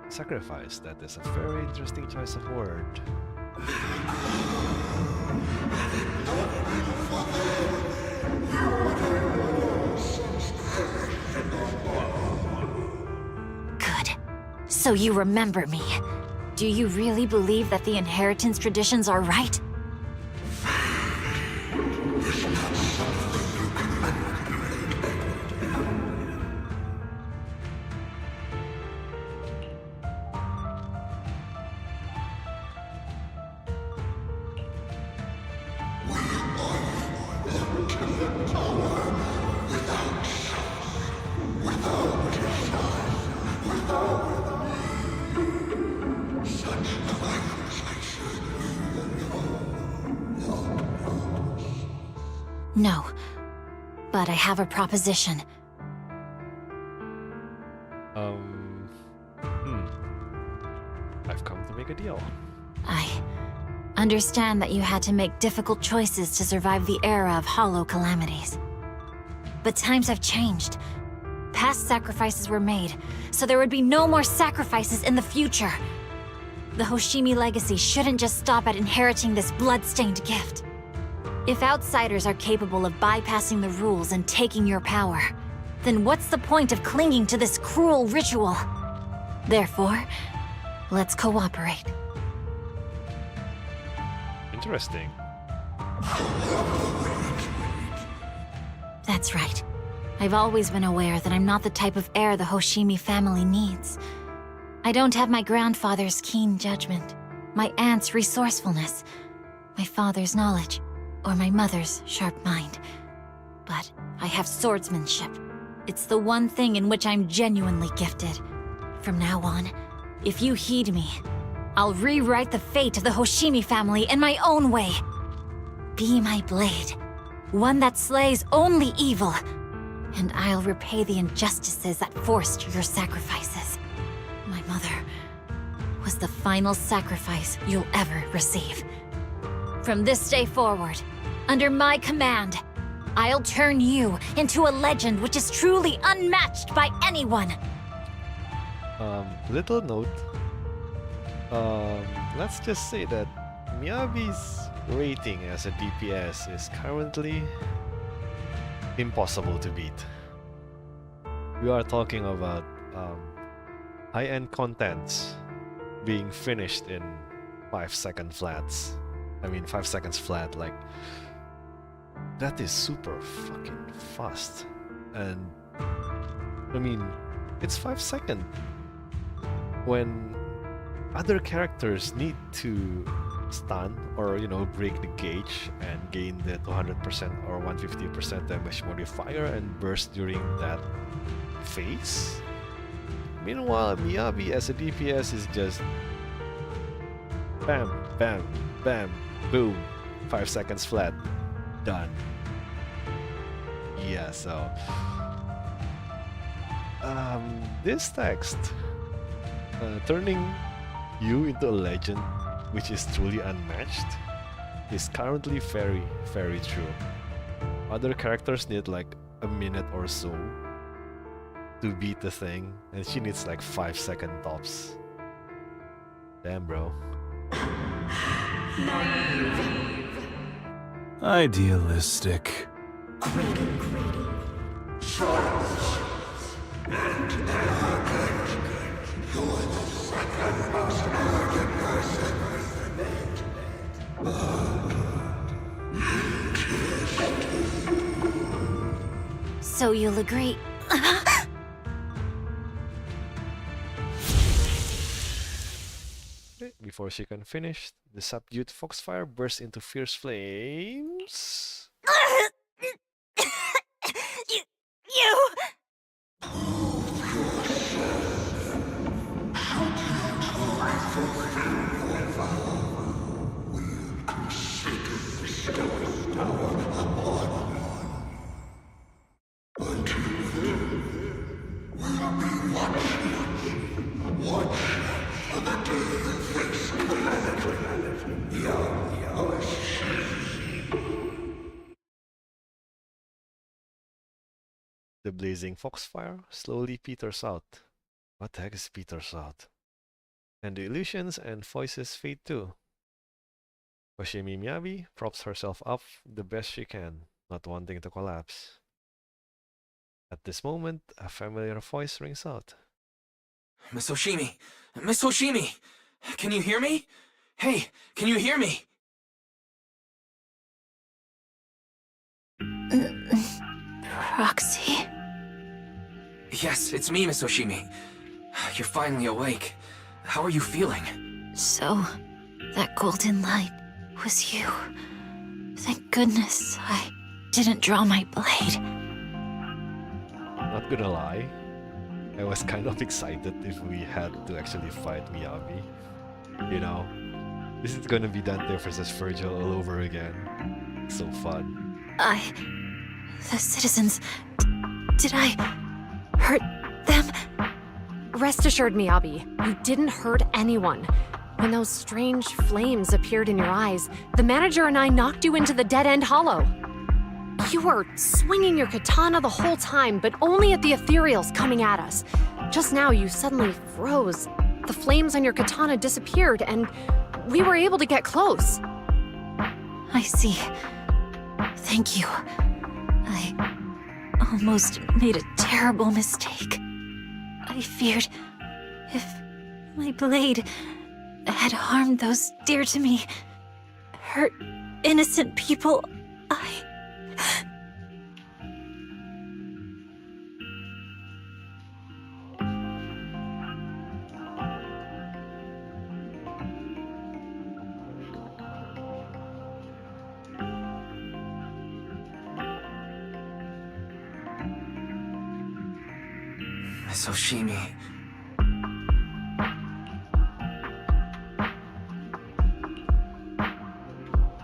Sacrifice, that is a very interesting choice of word. Good. So you remember me. Do you really believe that the inheritance traditions are right? No. But I have a proposition. I've come to make a deal. I understand that you had to make difficult choices to survive the era of hollow calamities. But times have changed. Past sacrifices were made, so there would be no more sacrifices in the future. The Hoshimi legacy shouldn't just stop at inheriting this blood-stained gift. If outsiders are capable of bypassing the rules and taking your power, then what's the point of clinging to this cruel ritual? Therefore, let's cooperate. Interesting. That's right. I've always been aware that I'm not the type of heir the Hoshimi family needs. I don't have my grandfather's keen judgment, my aunt's resourcefulness, my father's knowledge, or my mother's sharp mind. But I have swordsmanship, It's the one thing in which I'm genuinely gifted. From now on, if you heed me, I'll rewrite the fate of the Hoshimi family in my own way. Be my blade, one that slays only evil, and I'll repay the injustices that forced your sacrifices. My mother was the final sacrifice you'll ever receive. From this day forward, under my command, I'll turn you into a legend which is truly unmatched by anyone. Little note. Let's just say that Miyabi's rating as a DPS is currently impossible to beat. We are talking about high-end contents being finished in 5 second flats. I mean 5 seconds flat, like that is super fucking fast. And I mean it's 5 seconds when other characters need to stun or, you know, break the gauge and gain the 200% or 150% damage modifier and burst during that phase. Meanwhile, Miyabi as a DPS is just bam, bam, bam, boom, 5 seconds flat, done. Yeah, so this text turning you into a legend which is truly unmatched is currently very, very true. Other characters need like a minute or so to beat the thing, and she needs like 5 second tops. Damn, bro. Idealistic. So you'll agree. Before she can finish, the subdued foxfire bursts into fierce flames. You! The blazing foxfire slowly peters out. What the heck is peters out? And the illusions and voices fade too. Hoshimi Miyabi props herself up the best she can, not wanting to collapse. At this moment, a familiar voice rings out. Miss Hoshimi! Miss Hoshimi! Can you hear me? Hey, can you hear me? Roxy? Yes, it's me, Miss Hoshimi. You're finally awake. How are you feeling? So, that golden light was you. Thank goodness I didn't draw my blade. Not gonna lie, I was kind of excited if we had to actually fight Miyabi. You know, this is gonna be Dante versus Virgil all over again. So fun. The citizens... Did I hurt them? Rest assured, Miyabi, you didn't hurt anyone. When those strange flames appeared in your eyes, the manager and I knocked you into the dead-end hollow. You were swinging your katana the whole time, but only at the ethereals coming at us. Just now, you suddenly froze. The flames on your katana disappeared, and we were able to get close. I see. Thank you. I almost made a terrible mistake. I feared if my blade had harmed those dear to me, hurt innocent people, Miss Hoshimi.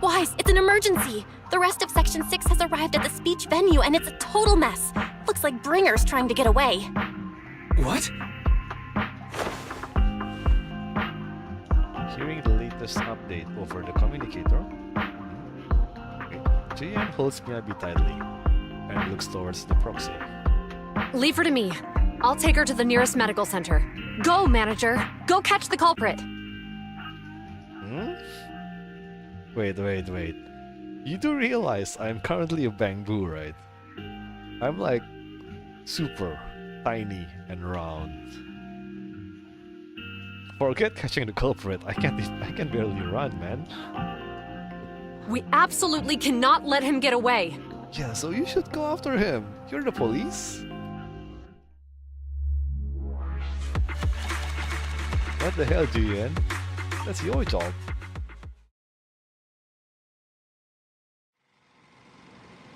Wise, it's an emergency! The rest of Section 6 has arrived at the speech venue and it's a total mess. Looks like Bringer's trying to get away. What? Hearing the latest update over the communicator, Julian holds Miyabi tightly and looks towards the proxy. Leave her to me. I'll take her to the nearest medical center. Go, manager. Go catch the culprit. Hmm? Wait. You do realize I'm currently a bamboo, right? I'm like super tiny and round. Forget catching the culprit. I can barely run, man. We absolutely cannot let him get away. Yeah, so you should go after him. You're the police. What the hell, Julian? That's your job.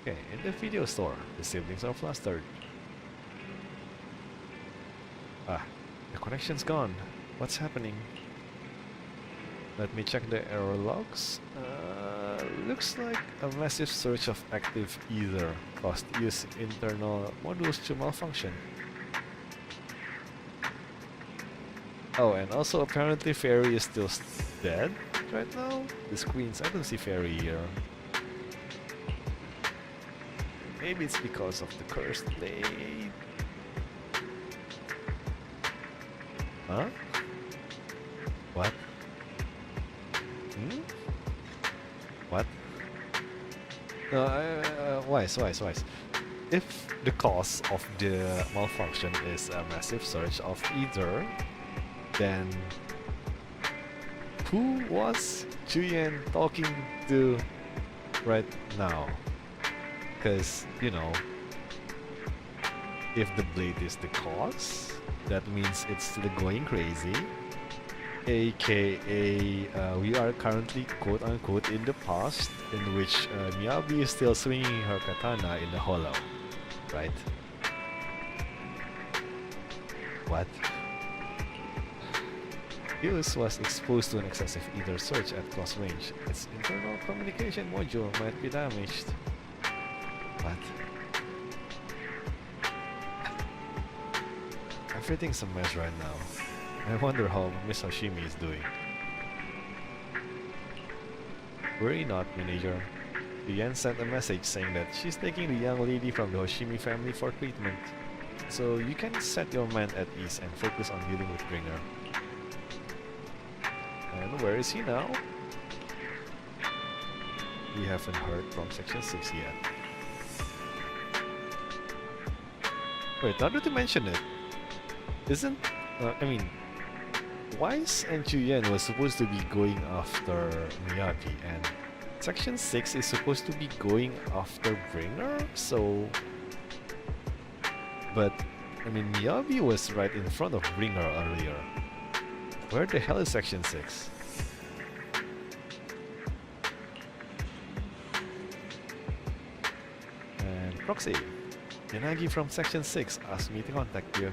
Okay, in the video store, the siblings are flustered. Ah, the connection's gone. What's happening? Let me check the error logs. Looks like a massive surge of active ether caused use internal modules to malfunction. Oh, and also apparently Fairy is still dead right now. The screens, I don't see Fairy here. Maybe it's because of the cursed blade. Huh? What? Hmm? What? Wise. If the cause of the malfunction is a massive surge of ether, then who was Julian talking to right now? Because, you know, if the blade is the cause, that means it's still going crazy. AKA, we are currently quote-unquote in the past, in which Miyabi is still swinging her katana in the hollow, right? What? Hughes was exposed to an excessive ether surge at close range. Its internal communication module might be damaged. What? Everything's a mess right now. I wonder how Miss Hoshimi is doing. Worry not, manager. Yuan sent a message saying that she's taking the young lady from the Hoshimi family for treatment. So you can set your mind at ease and focus on dealing with Bringer. And where is he now? We haven't heard from Section 6 yet. Wait, now that you mention it, isn't... Wise and Chuyen was supposed to be going after Miyabi, and Section 6 is supposed to be going after Bringer, so... But, Miyabi was right in front of Bringer earlier. Where the hell is Section 6? And Proxy, Yanagi from Section 6 asked me to contact you.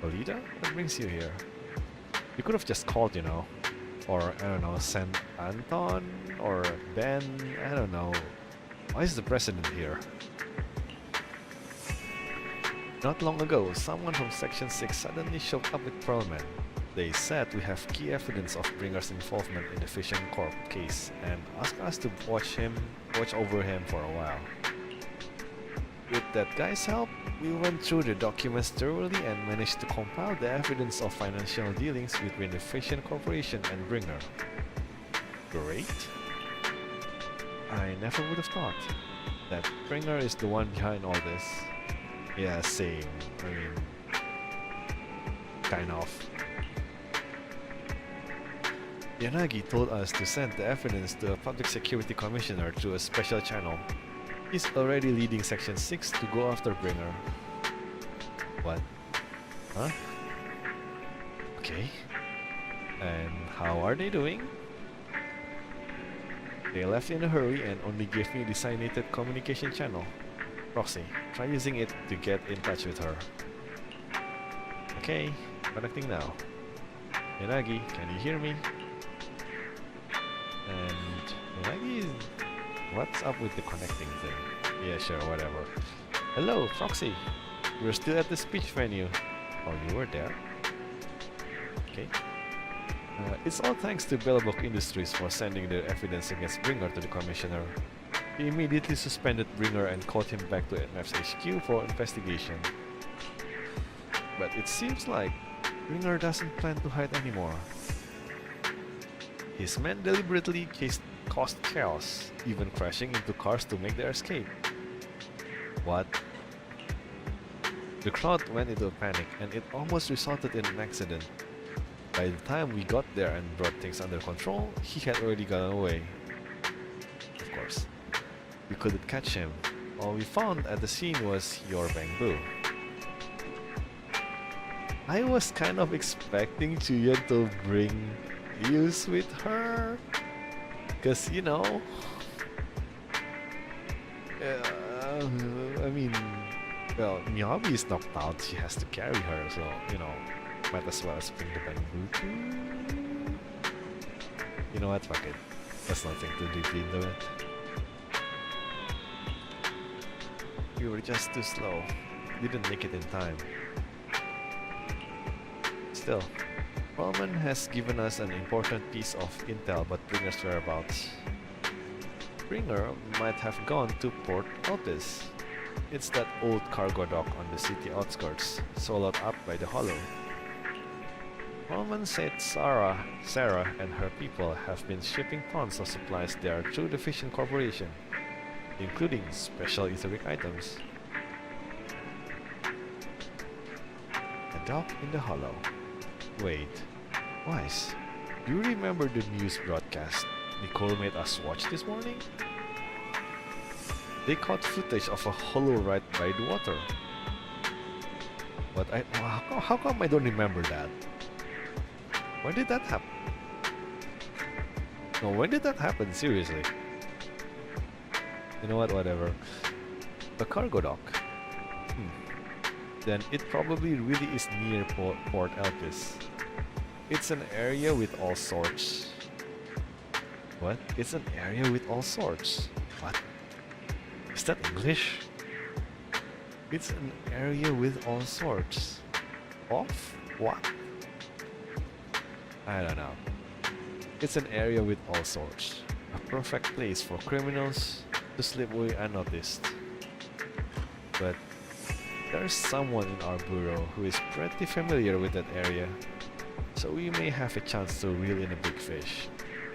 Olida? What brings you here? You could have just called, you know. Or, I don't know, sent Anton? Or Ben? I don't know. Why is the president here? Not long ago, someone from Section 6 suddenly showed up with Pearlman. They said we have key evidence of Bringer's involvement in the Vision Corp case and asked us to watch over him for a while. With that guy's help, we went through the documents thoroughly and managed to compile the evidence of financial dealings between the Vision Corporation and Bringer. Great. I never would have thought that Bringer is the one behind all this. Yeah, same. Kind of. Yanagi told us to send the evidence to a public security commissioner through a special channel. He's already leading Section 6 to go after Bringer. What? Huh? Okay. And how are they doing? They left in a hurry and only gave me a designated communication channel. Roxy, try using it to get in touch with her. Okay, connecting now. Yanagi, can you hear me? And Yanagi, what's up with the connecting thing? Yeah, sure, whatever. Hello, Foxy. We're still at the speech venue. Oh, you were there? Okay. It's all thanks to Bellbook Industries for sending their evidence against Bringer to the Commissioner. He immediately suspended Bringer and called him back to MF's HQ for investigation. But it seems like Bringer doesn't plan to hide anymore. His men deliberately caused chaos, even crashing into cars to make their escape. What? The crowd went into a panic and it almost resulted in an accident. By the time we got there and brought things under control, he had already gone away. Of course. We couldn't catch him. All we found at the scene was your bamboo. I was kind of expecting Chuyen to bring Yus with her. Cause you know... I mean... Well, Miyabi is knocked out, she has to carry her, so, you know, might as well bring the bamboo too. You know what, fuck it. Let's not think too deeply into it. We were just too slow. Didn't make it in time. Still, Roman has given us an important piece of intel about Bringer's whereabouts. Bringer might have gone to Port Elpis. It's that old cargo dock on the city outskirts, swallowed up by the Hollow. Roman said Sarah and her people have been shipping tons of supplies there through the Fission Corporation, including special etheric items. A dock in the Hollow. Wait, Wise, do you remember the news broadcast Nicole made us watch this morning? They caught footage of a hollow right by the water. But how come I don't remember that? When did that happen? No, when did that happen? Seriously. You know what? Whatever. A cargo dock. Then it probably really is near Port Elpis. It's an area with all sorts. What? It's an area with all sorts. What? Is that English? It's an area with all sorts. Of what? I don't know. It's an area with all sorts. A perfect place for criminals to slip away unnoticed. But there's someone in our bureau who is pretty familiar with that area. So we may have a chance to reel in a big fish.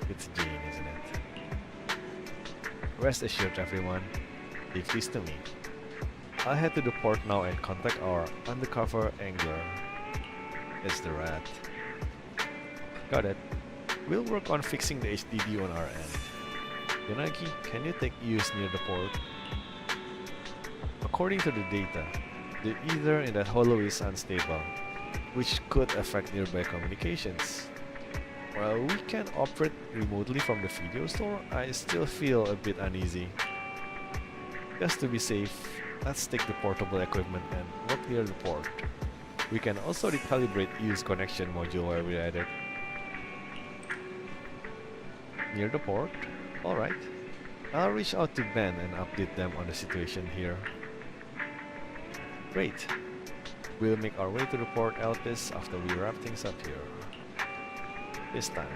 It's Jane, isn't it? Rest assured, everyone. Be pleased to meet. I'll head to the port now and contact our undercover angler. It's the rat. Got it. We'll work on fixing the HDD on our end. Yanagi, can you take Yus near the port? According to the data, the ether in that hollow is unstable, which could affect nearby communications. While we can operate remotely from the video store, I still feel a bit uneasy. Just to be safe, let's take the portable equipment and work near the port. We can also recalibrate Yus connection module while we're at it. Near the port? Alright. I'll reach out to Ben and update them on the situation here. Great. We'll make our way to the Port Elpis after we wrap things up here. This time,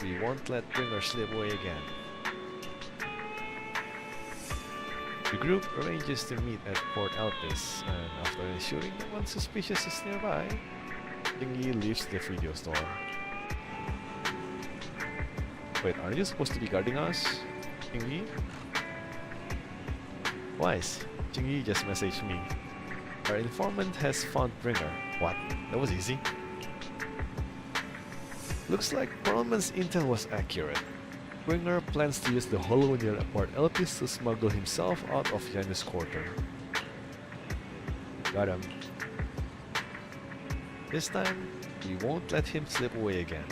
we won't let Bringer slip away again. The group arranges to meet at Port Elpis, and after ensuring no one suspicious is nearby, Jingi leaves the video store. Wait, aren't you supposed to be guarding us, Jingi? Wise, Jingi just messaged me. Our informant has found Bringer. What? That was easy. Looks like Perlman's intel was accurate. Bringer plans to use the hollow near Port Elpis to smuggle himself out of Janus' quarter. Got him. This time, we won't let him slip away again.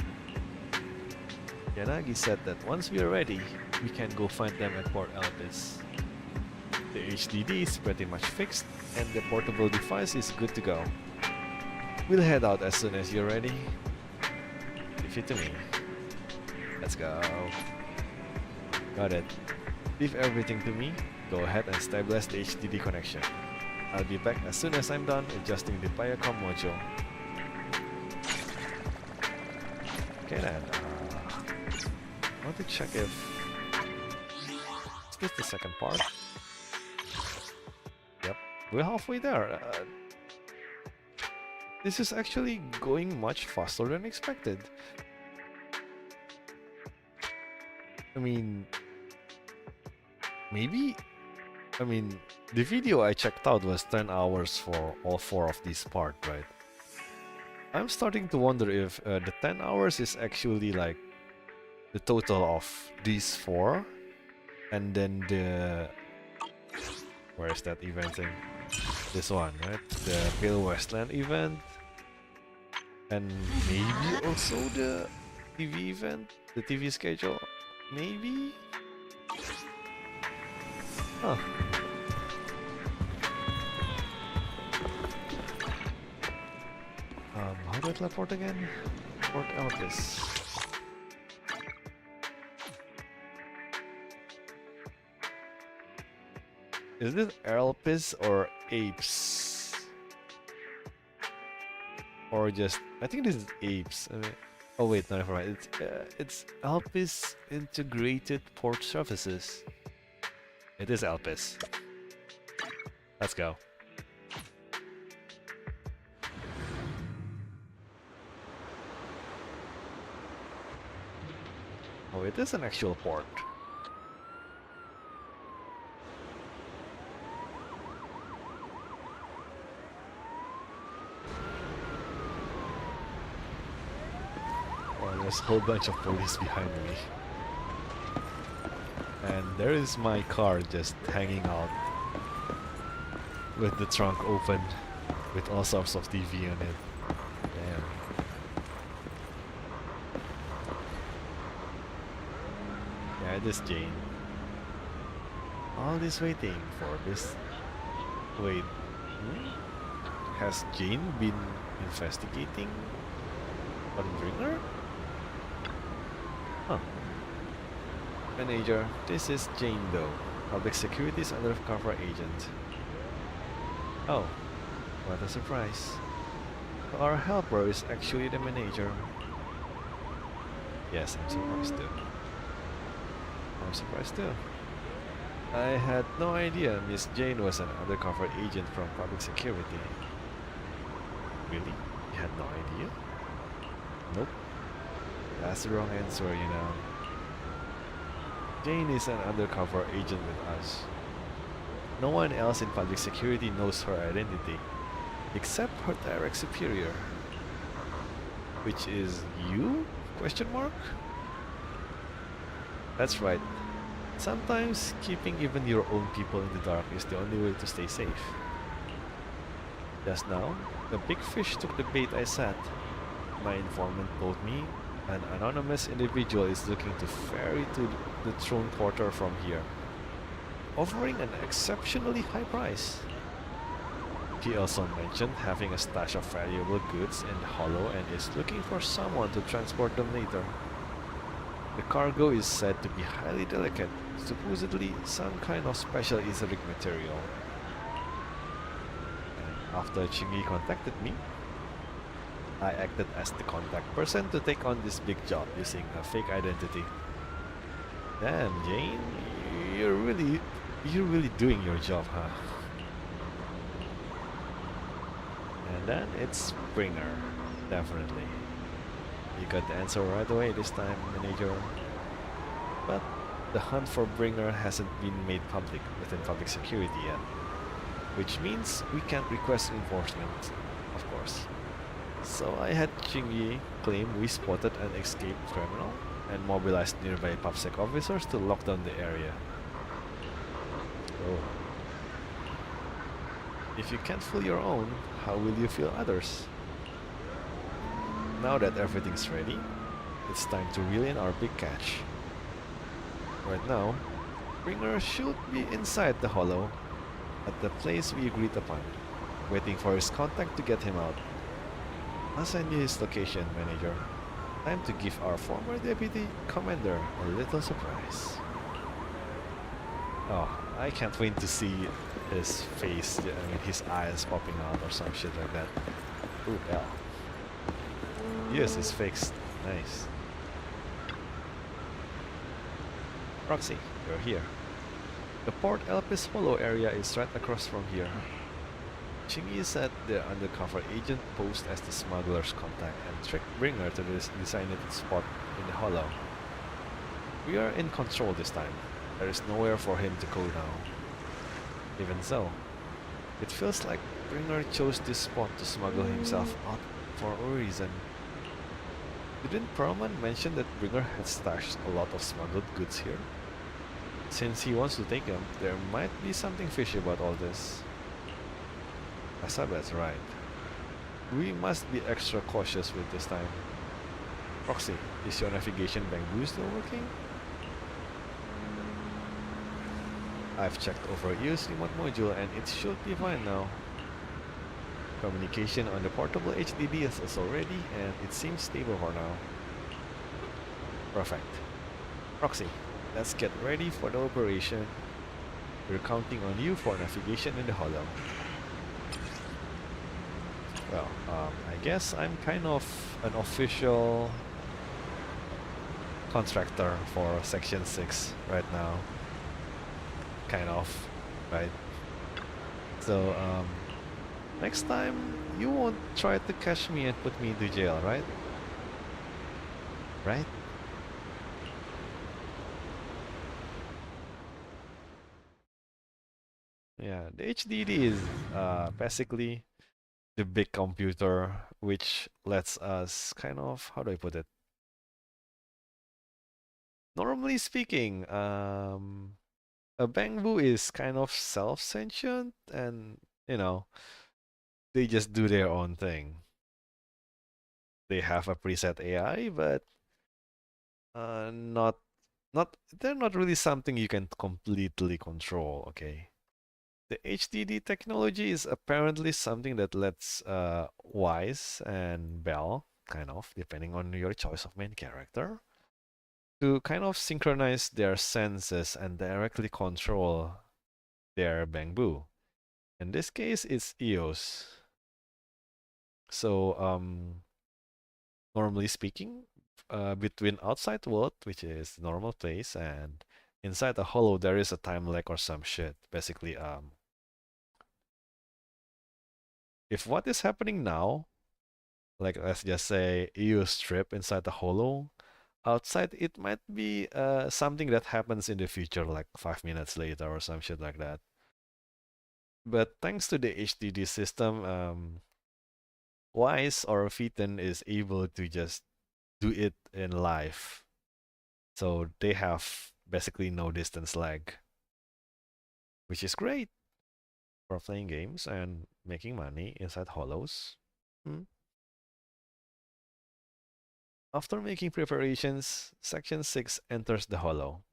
Yanagi said that once we are ready, we can go find them at Port Elpis. The HDD is pretty much fixed, and the portable device is good to go. We'll head out as soon as you're ready. Leave it to me. Let's go. Got it. Leave everything to me. Go ahead and stabilize the HDD connection. I'll be back as soon as I'm done adjusting the Viacom module. Okay then, I want to check if... Is this the second part? Yep, we're halfway there. This is actually going much faster than expected. I mean... Maybe? I mean, the video I checked out was 10 hours for all 4 of these parts, right? I'm starting to wonder if the 10 hours is actually like the total of these 4, and then the... Where is that event thing? This one, right? The Pale Westland event, and maybe also the TV event, the TV schedule, maybe? Huh. How do I teleport again? Port Elpis. Is this Elpis or Apes? Or just... I think this is Apes. I mean, oh wait, no, never mind. It's Elpis Integrated Port Services. It is Elpis. Let's go. Oh, it is an actual port. Oh, there's a whole bunch of police behind me. And there is my car just hanging out with the trunk open with all sorts of TV on it. Damn. Yeah, it is Jane. All this waiting for this. Wait. Has Jane been investigating on Bringer? Huh. Manager, this is Jane Doe, Public Security's undercover agent. Oh, what a surprise. Our helper is actually the manager. Yes, I'm surprised too. I'm surprised too. I had no idea Miss Jane was an undercover agent from Public Security. Really? You had no idea? Nope. That's the wrong answer, you know. Jane is an undercover agent with us. No one else in Public Security knows her identity, except her direct superior. Which is you? Question mark? That's right. Sometimes keeping even your own people in the dark is the only way to stay safe. Just now, the big fish took the bait I set. My informant told me an anonymous individual is looking to ferry to the throne porter from here, offering an exceptionally high price. He also mentioned having a stash of valuable goods in the hollow and is looking for someone to transport them later. The cargo is said to be highly delicate, supposedly some kind of special etheric material. And after Chingy contacted me, I acted as the contact person to take on this big job using a fake identity. Damn, Jane, you're really doing your job, huh? And then it's Springer, definitely. You got the answer right away this time, manager. But the hunt for Bringer hasn't been made public within Public Security yet, which means we can't request enforcement, of course. So I had Chingy claim we spotted an escaped criminal and mobilized nearby PubSec officers to lock down the area. Oh. If you can't fool your own, how will you fool others? Now that everything's ready, it's time to reel in our big catch. Right now, Bringer should be inside the hollow, at the place we agreed upon, waiting for his contact to get him out. I'll send you his location, Manager. Time to give our former deputy commander a little surprise. Oh, I can't wait to see his face, I mean his eyes popping out or some shit like that. Ooh, hell. Yes, it's fixed. Nice. Roxy, you're here. The Port Elpis Hollow area is right across from here. Chingy is at the undercover agent post as the smuggler's contact and tricked Bringer to this designated spot in the hollow. We are in control this time. There is nowhere for him to go now. Even so, it feels like Bringer chose this spot to smuggle himself out for a reason. Didn't Perlman mention that Bringer had stashed a lot of smuggled goods here? Since he wants to take them, there might be something fishy about all this. Asaba's right. We must be extra cautious with this time. Roxy, is your navigation bamboo still working? I've checked over EO's remote module and it should be fine now. Communication on the portable HDD is also ready and it seems stable for now. Perfect. Roxy, let's get ready for the operation. We're counting on you for navigation in the hollow. Well, I guess I'm kind of an official contractor for Section 6 right now. Kind of, right? So, next time, you won't try to catch me and put me into jail, right? Right? Yeah, the HDD is basically the big computer which lets us kind of, how do I put it? Normally speaking, a bamboo is kind of self-sentient and, you know, they just do their own thing. They have a preset AI, but they're not really something you can completely control, okay? The HDD technology is apparently something that lets Wise and Bell, kind of, depending on your choice of main character, to kind of synchronize their senses and directly control their bamboo. In this case, it's EOS. So, normally speaking, between outside world, which is normal place, and inside the hollow, there is a time lag or some shit. Basically, if what is happening now, like let's just say EOS strip inside the hollow, outside it might be something that happens in the future, like 5 minutes later or some shit like that. But thanks to the HDD system, Wise or Phaeton is able to just do it in live. So they have basically no distance lag, which is great for playing games and making money inside hollows. After making preparations, Section 6 enters the hollow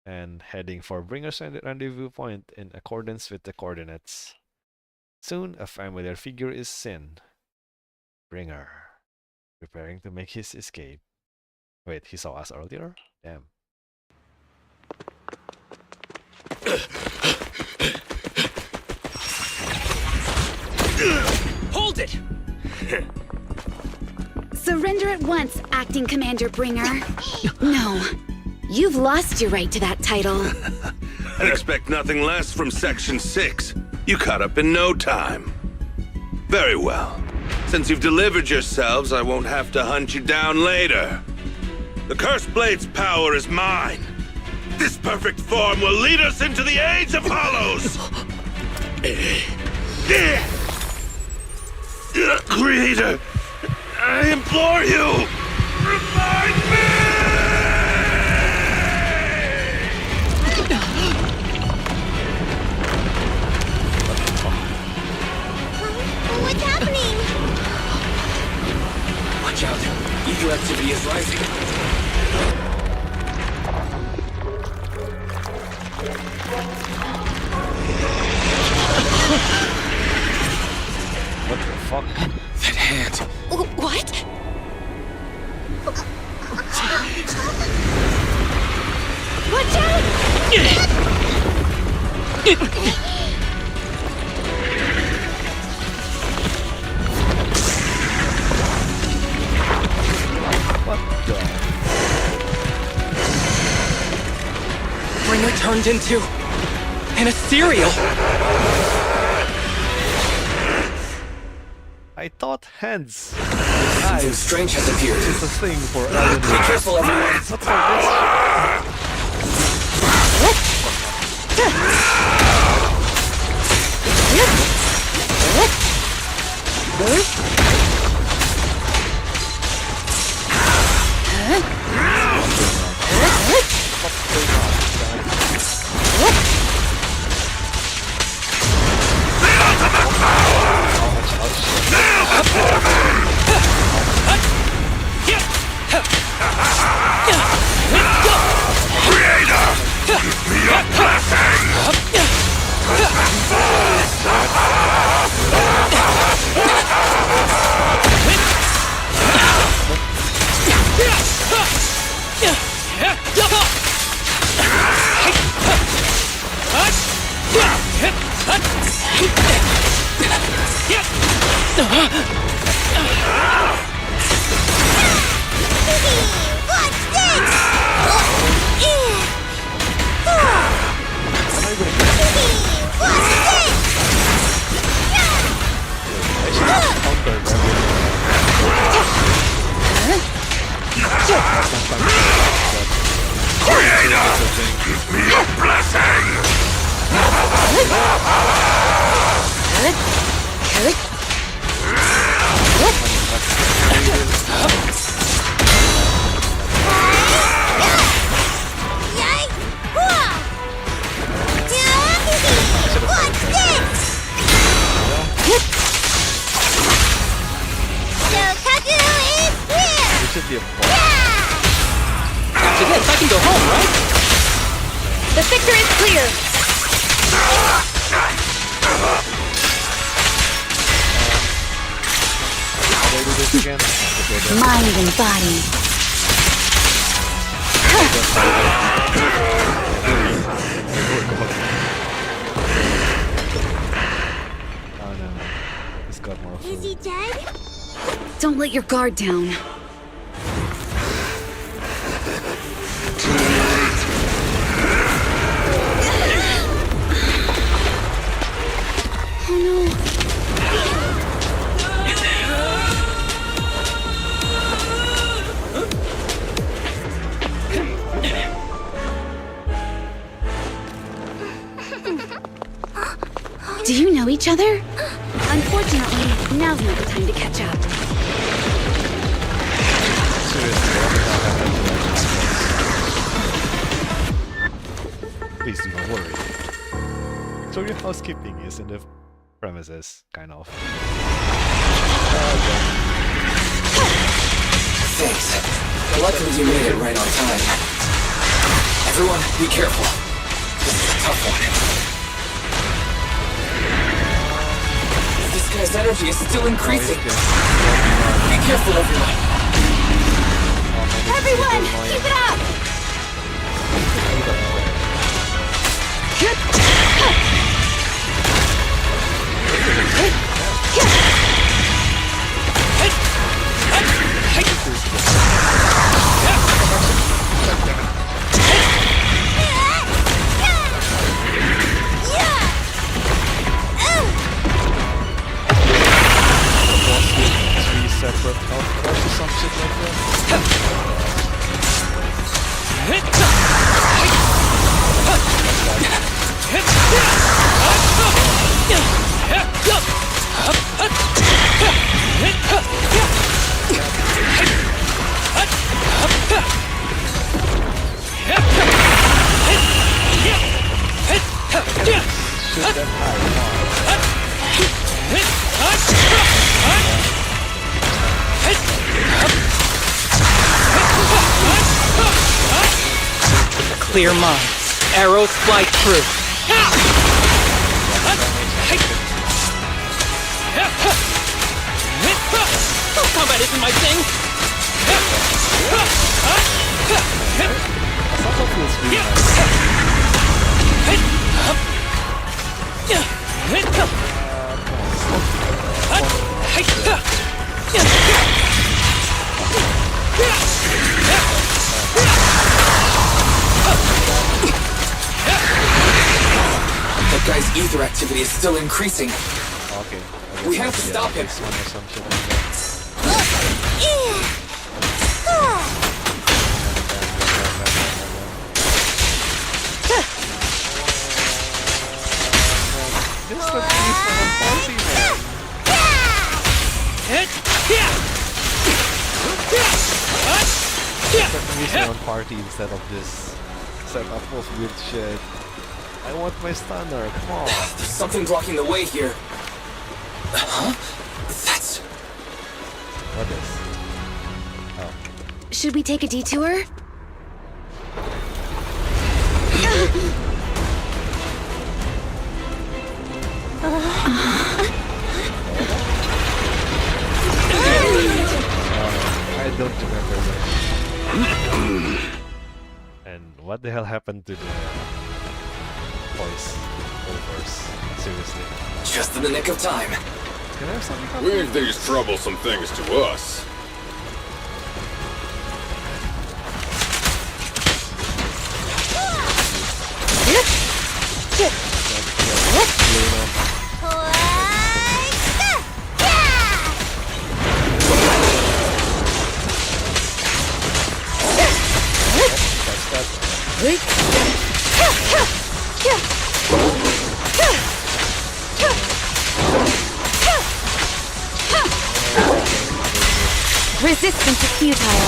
and heading for Bringer's rendezvous point in accordance with the coordinates. Soon, a familiar figure is seen. Bringer, preparing to make his escape. Wait, he saw us earlier? Damn. Hold it! Surrender at once, Acting Commander Bringer. No, you've lost your right to that title. I'd expect nothing less from Section 6. You caught up in no time. Very well. Since you've delivered yourselves, I won't have to hunt you down later. The Cursed Blade's power is mine. This perfect form will lead us into the Age of Hollows! Creator, I implore you, revive me! What's happening? Watch out. EU activity is rising. fuck? That hand. What? Watch out! What the? Bringer turned into an ethereal. I thought hands. Something strange has appeared. It's a thing for Ellen. Be careful, everyone. What's all should be a boss. After this, I can go home, right? The victor is clear. How do I do this again? Mind and body. Oh no. He's got more food. Is he dead? Don't let your guard down. Oh no. Do you know each other? Unfortunately, now's not the time to catch up. Please do not worry. So your housekeeping is in the premises, kind of. Thanks. Luckily you made it right on time. Everyone, be careful. This is a tough one. This guy's energy is still increasing. Be careful, everyone. Everyone, keep it up! Three separate health cards or some shit like that. Shit that high, Clear mind. Arrows fly true. That guy's ether activity is still increasing. Okay. We have to stop him. This one or some shit like that. This looks like he's on a party, man. He's on party instead of this setup of weird shit. I want my stunner, come on. There's something blocking the way here. Huh? That's... What is? Oh. Should we take a detour? I don't remember that. And what the hell happened to the voice overs? Seriously. Just in the nick of time. Can I have something? Leave these troublesome things to us. Resistance is futile.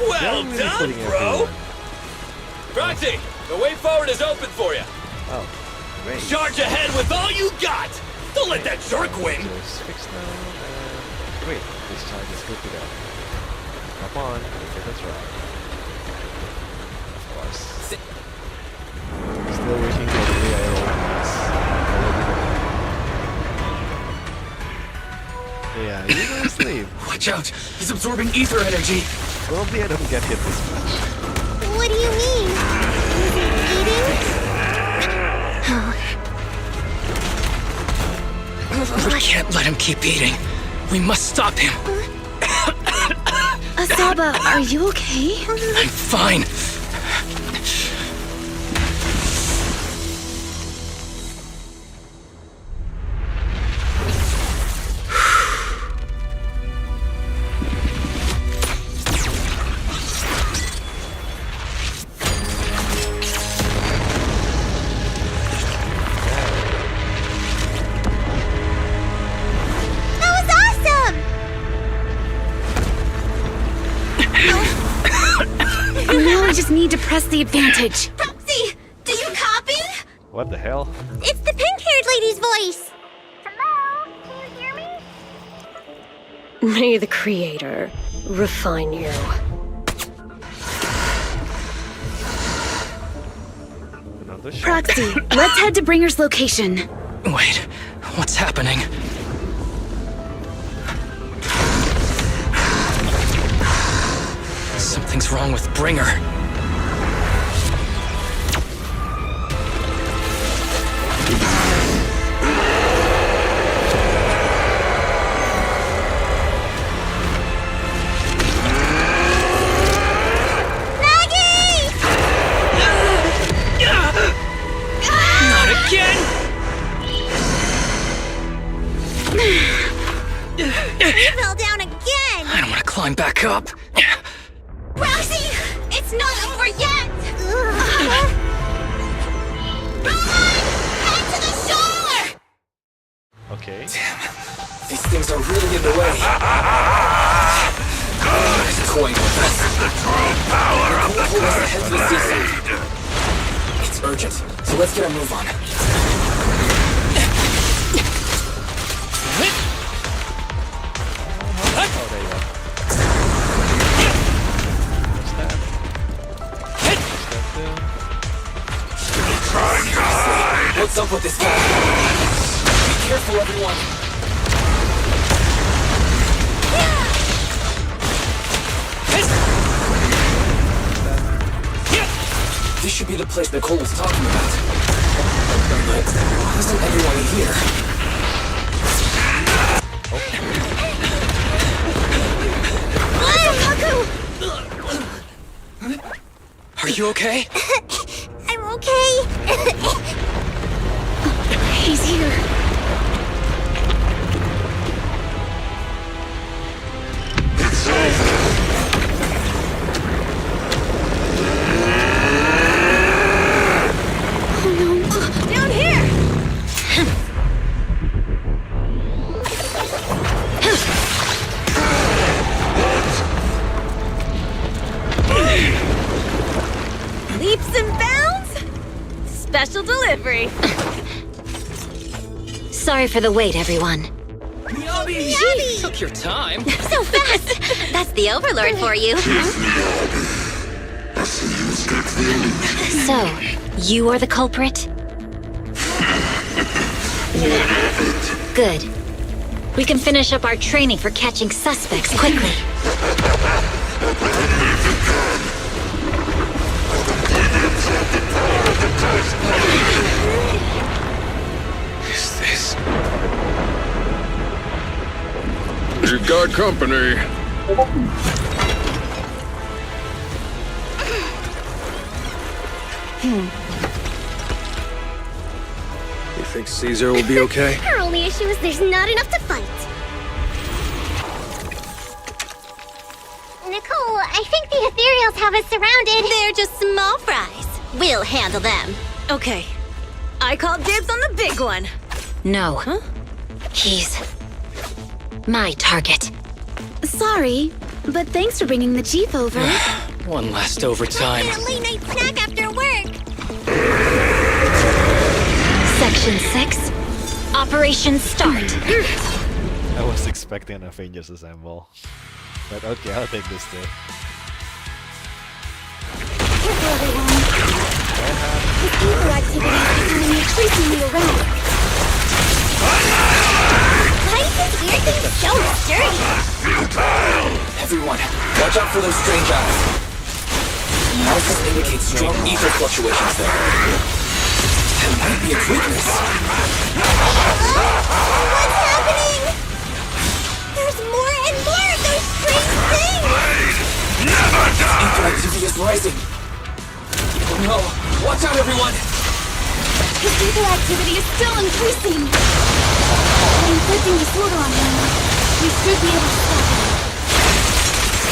Well done, bro! Proxy, the way forward is open for you. Oh, great. Charge ahead with all you got! Don't let that jerk win! Just fix now. Wait, this charge is good to go. Come on, okay, that's right. Of course. Still waiting for the way I roll this. Yeah, you go to sleep. Watch out! He's absorbing ether energy! Probably I don't get hit this much. What do you mean? We can't let him keep eating. We must stop him. Asaba, are you okay? I'm fine. Now I just need to press the advantage. Proxy, do you copy? What the hell? It's the pink-haired lady's voice. Hello, can you hear me? May the Creator refine you. Proxy, let's head to Bringer's location. Wait, what's happening? Something's wrong with Bringer. Not again! You fell down again! I don't want to climb back up. Roxy, it's not over yet! Head to the shore! Okay. Damn, these things are really in the way. He's toying with us. The true power of the Head to the seaside. It's urgent, so let's get a move on. Oh, there you go. What's that? What's up with this guy? Be careful, everyone. This should be the place Nicole was talking about. But why isn't everyone here? Are you okay? I'm okay. He's here. Down here! Leaps and bounds? Special delivery. Sorry for the wait, everyone. Miyabi! Took your time. So fast! That's the Overlord for you. So, you are the culprit? Good. We can finish up our training for catching suspects quickly. Is this? You've got company. You think Caesar will be okay? Our only issue is there's not enough to fight. Nicole, I think the ethereals have us surrounded. They're just small fries. We'll handle them. Okay. I call dibs on the big one. No. Huh? He's my target. Sorry, but thanks for bringing the Chief over. One last overtime. Get a late night snack after work. Section 6. Operation start. I was expecting an Avengers assemble. But okay, I'll take this too. Careful, everyone. This evil activity is becoming increasingly around. Why is this weird thing so sturdy? Everyone, watch out for those strange eyes. Analysis indicates strong ether fluctuations there. That might be a weakness. What's happening? There's more and more of those strange things! Never die! Ether activity is rising. Oh no! Watch out, everyone! His evil activity is still increasing. By inflicting disorder on him, we should be able to stop him.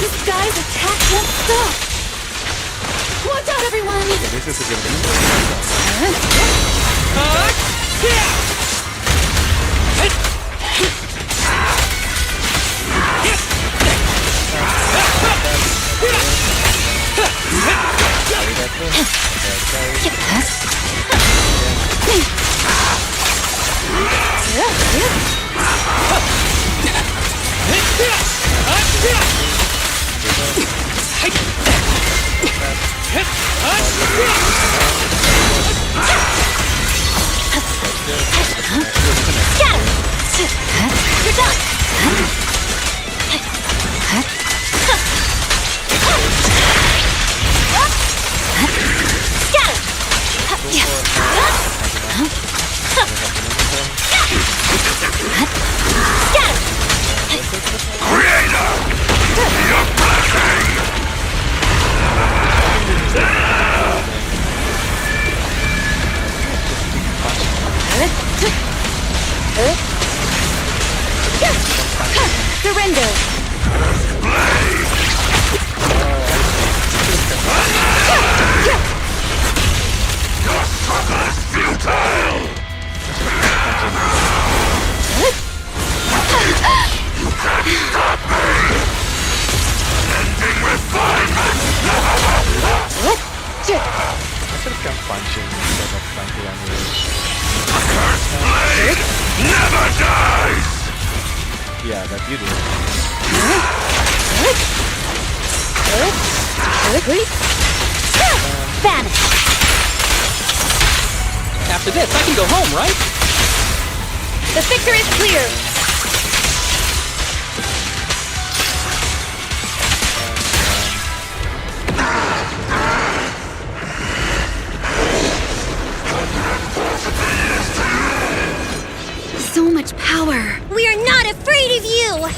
This guy's attack won't stop. Watch out, everyone! This is a good one. You're done! Surrender! I should have kept punching instead of trying to run away. Blade never dies! Yeah, that you do. Vanish! After this, I can go home, right? The victor is clear. So much power. We are not afraid of you!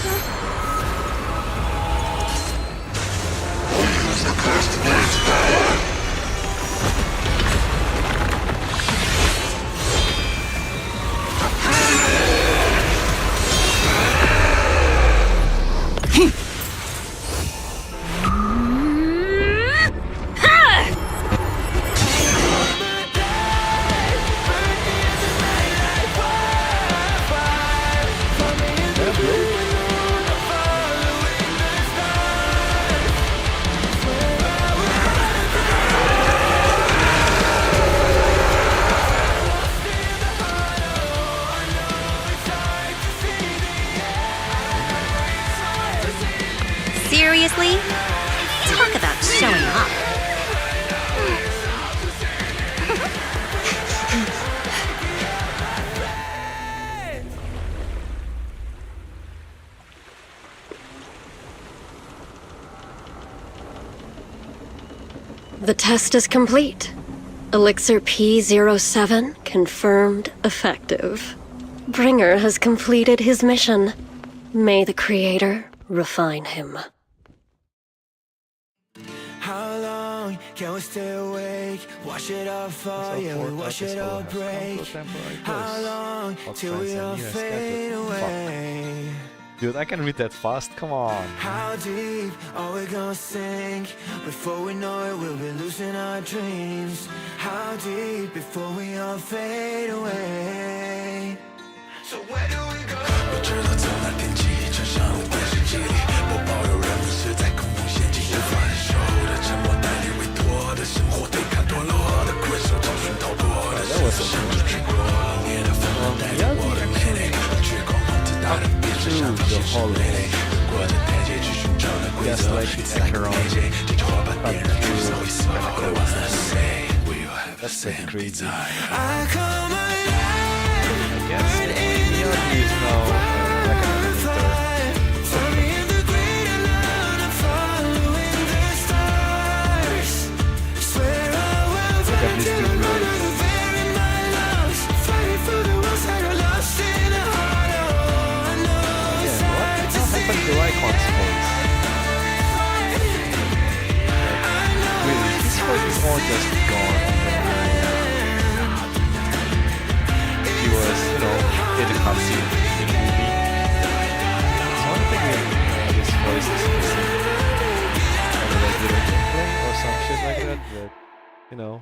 Seriously? Talk about showing up. The test is complete. Elixir P07 confirmed effective. Bringer has completed his mission. May the Creator refine him. How long can we stay awake? Wash it all for you, wash it all break. How long till we all fade away? Dude, I can read that fast, come on. How deep are we gonna sink? Before we know it, we'll be losing our dreams. How deep before we all fade away? So where do we go? 我知道从那天起，穿上了电视机里播报有人们是在空中陷进无法忍受的沉默，带领委托的生活，对抗堕落的困兽，找寻逃脱的生死，甚至去过冷冽的风带着我的美丽，去光芒自大的变身上现实美丽，过着台阶去寻找那规则，去踩着台阶，接着火把点燃，去搜一丝白的晚谁 will have a same desire. I come alive. Yes, he's now like an editor. Look at these two girls. What happened to Icon's voice? Really, his voice is all just gone. He was, you know, in a cutscene in the movie. So I'm thinking his voice is missing. Either they didn't gameplay or some shit like that, but you know,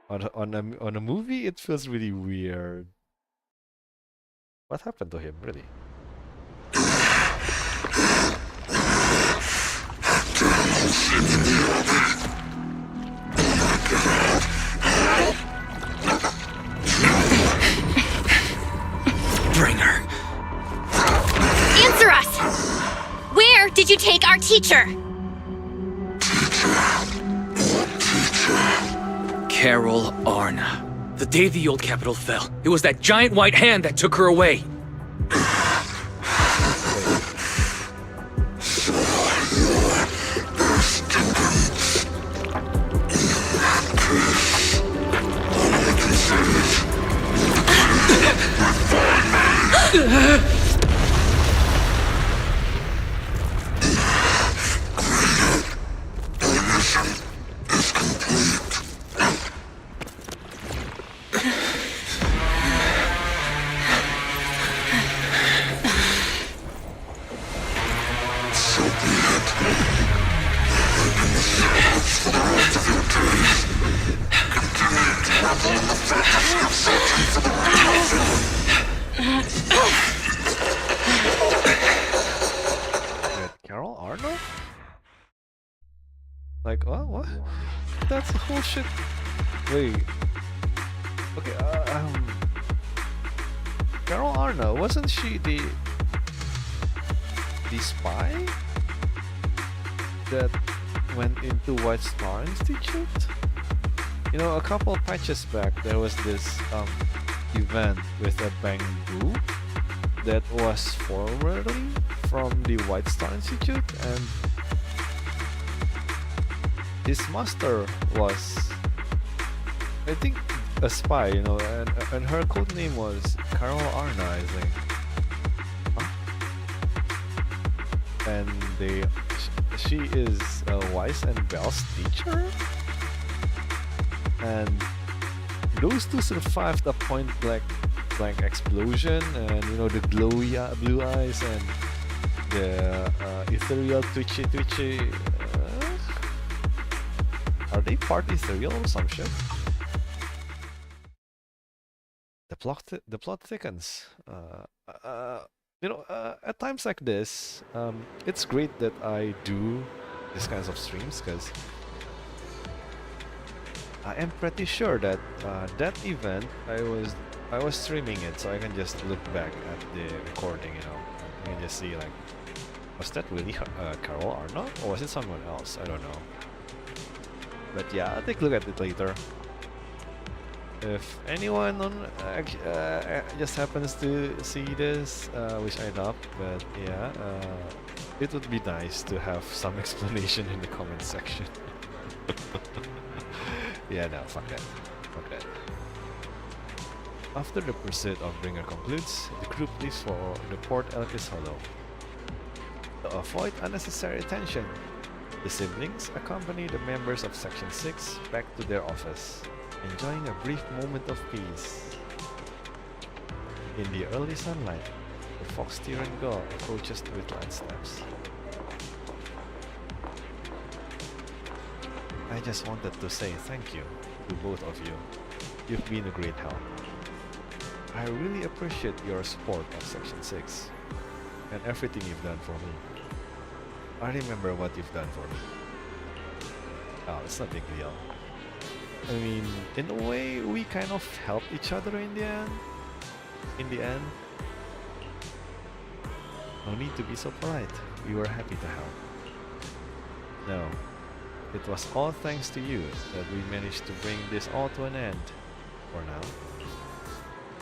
on a movie it feels really weird. What happened to him, really? Bringer. Answer us! Where did you take our teacher? Carol Arna. The day the old capital fell, it was that giant white hand that took her away. Carol Arna? Like, what? That's whole shit. Wait. Okay, Carol Arna, wasn't she the spy that went into White Star Institute? You know, a couple patches back, there was this event with a bamboo that was formerly from the White Star Institute, and his master was, I think, a spy, you know, and her code name was Carol Arna, I think. Huh? And she is Weiss and Bell's teacher, and those two survived a point-blank explosion, and you know, the glowy blue eyes and the ethereal twitchy. Are they part ethereal or some shit? The plot thickens. You know, at times like this, it's great that I do these kinds of streams, because I am pretty sure that that event I was streaming it, so I can just look back at the recording. You know, I can just see like, was that really Carol Arna, or was it someone else? I don't know. But yeah, I'll take a look at it later. If anyone on just happens to see this, which I doubt, but yeah, it would be nice to have some explanation in the comment section. Yeah, no, fuck that. Fuck that. After the pursuit of Bringer concludes, the group leaves for the Port Elpis Hollow. To avoid unnecessary tension, the siblings accompany the members of Section 6 back to their office, enjoying a brief moment of peace. In the early sunlight, the fox-steering gull approaches the wetland steps. I just wanted to say thank you to both of you. You've been a great help. I really appreciate your support of Section 6 and everything you've done for me. I remember what you've done for me. Oh, it's no big deal. I mean, in a way, we kind of helped each other in the end. No need to be so polite. We were happy to help. No, it was all thanks to you that we managed to bring this all to an end. For now.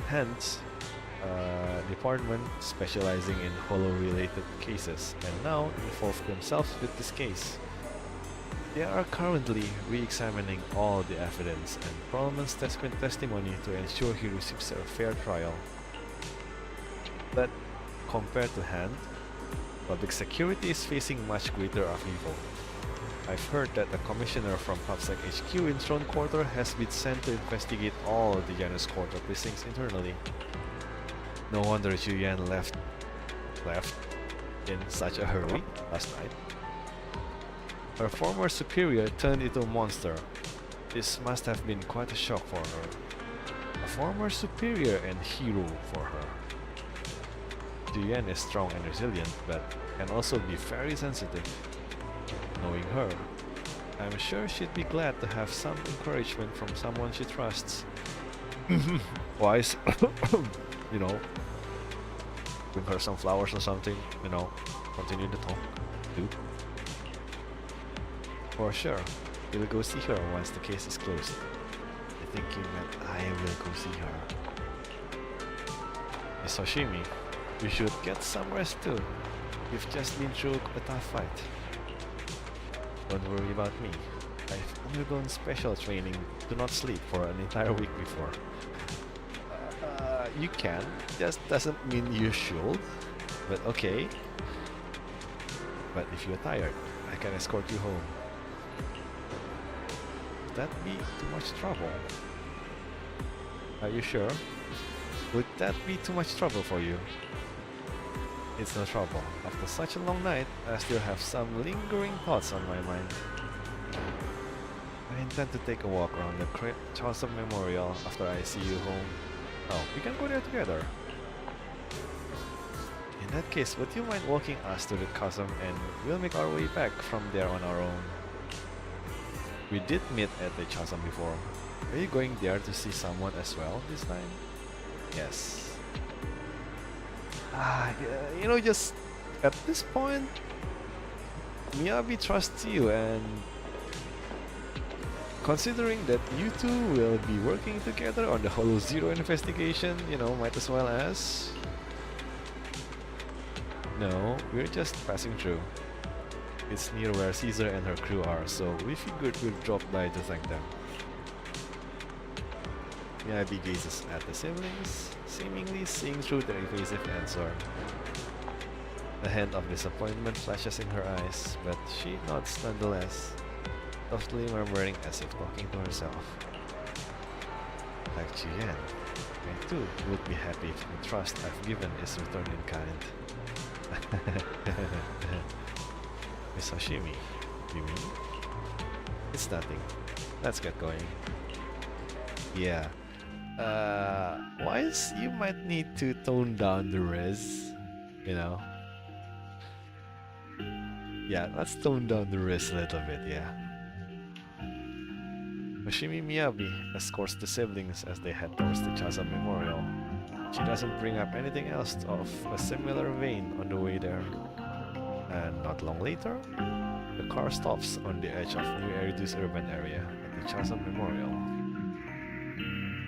Hence, department specializing in Hollow-related cases and now involve themselves with this case. They are currently re-examining all the evidence and Perlman's testimony to ensure he receives a fair trial. But compared to Hand, public security is facing much greater upheaval. I've heard that a commissioner from PubSec HQ in Throne Quarter has been sent to investigate all the Janus Quarter precincts internally. No wonder Julian left in such a hurry last night. Her former superior turned into a monster. This must have been quite a shock for her. A former superior and hero for her. Julian is strong and resilient, but can also be very sensitive. Knowing her, I'm sure she'd be glad to have some encouragement from someone she trusts. Wise, you know, bring her some flowers or something, you know, continue the talk, dude. For sure, we'll go see her once the case is closed. I think you meant I will go see her. Miss Hoshimi, you should get some rest too. You've just been through a tough fight. Don't worry about me. I've undergone special training to not sleep for an entire week before. You can, just doesn't mean you should, but okay. But if you're tired, I can escort you home. Would that be too much trouble? Are you sure? Would that be too much trouble for you? It's no trouble. After such a long night, I still have some lingering thoughts on my mind. I intend to take a walk around the Chasm Memorial after I see you home. Oh, we can go there together. In that case, would you mind walking us to the chasm and we'll make our way back from there on our own? We did meet at the chasm before. Are you going there to see someone as well this time? Yes. You know, just at this point, Miyabi trusts you and considering that you two will be working together on the Hollow Zero investigation, you know, might as well as... No, we're just passing through. It's near where Caesar and her crew are, so we figured we'd drop by to thank them. Miyabi gazes at the siblings, seemingly seeing through their evasive answer. A hint of disappointment flashes in her eyes, but she nods nonetheless, softly murmuring as if talking to herself. Like Chien, I too would be happy if the trust I've given is returned in kind. Miss Hoshimi, you mean? It's nothing. Let's get going. Yeah. Wise, you might need to tone down the riz, you know? Yeah, let's tone down the riz a little bit, yeah. Hoshimi Miyabi escorts the siblings as they head towards the Chaza Memorial. She doesn't bring up anything else of a similar vein on the way there. And not long later, the car stops on the edge of New Eridu's urban area at the Chaza Memorial.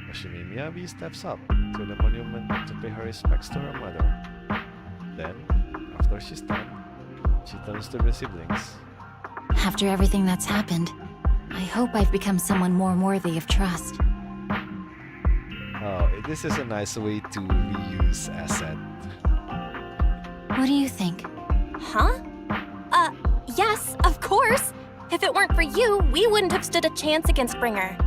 Hoshimi Miyabi steps up to the monument to pay her respects to her mother. Then, after she's done, she turns to the siblings. After everything that's happened, I hope I've become someone more worthy of trust. Oh, this is a nice way to reuse asset. What do you think? Huh? Yes, of course. If it weren't for you, we wouldn't have stood a chance against Bringer.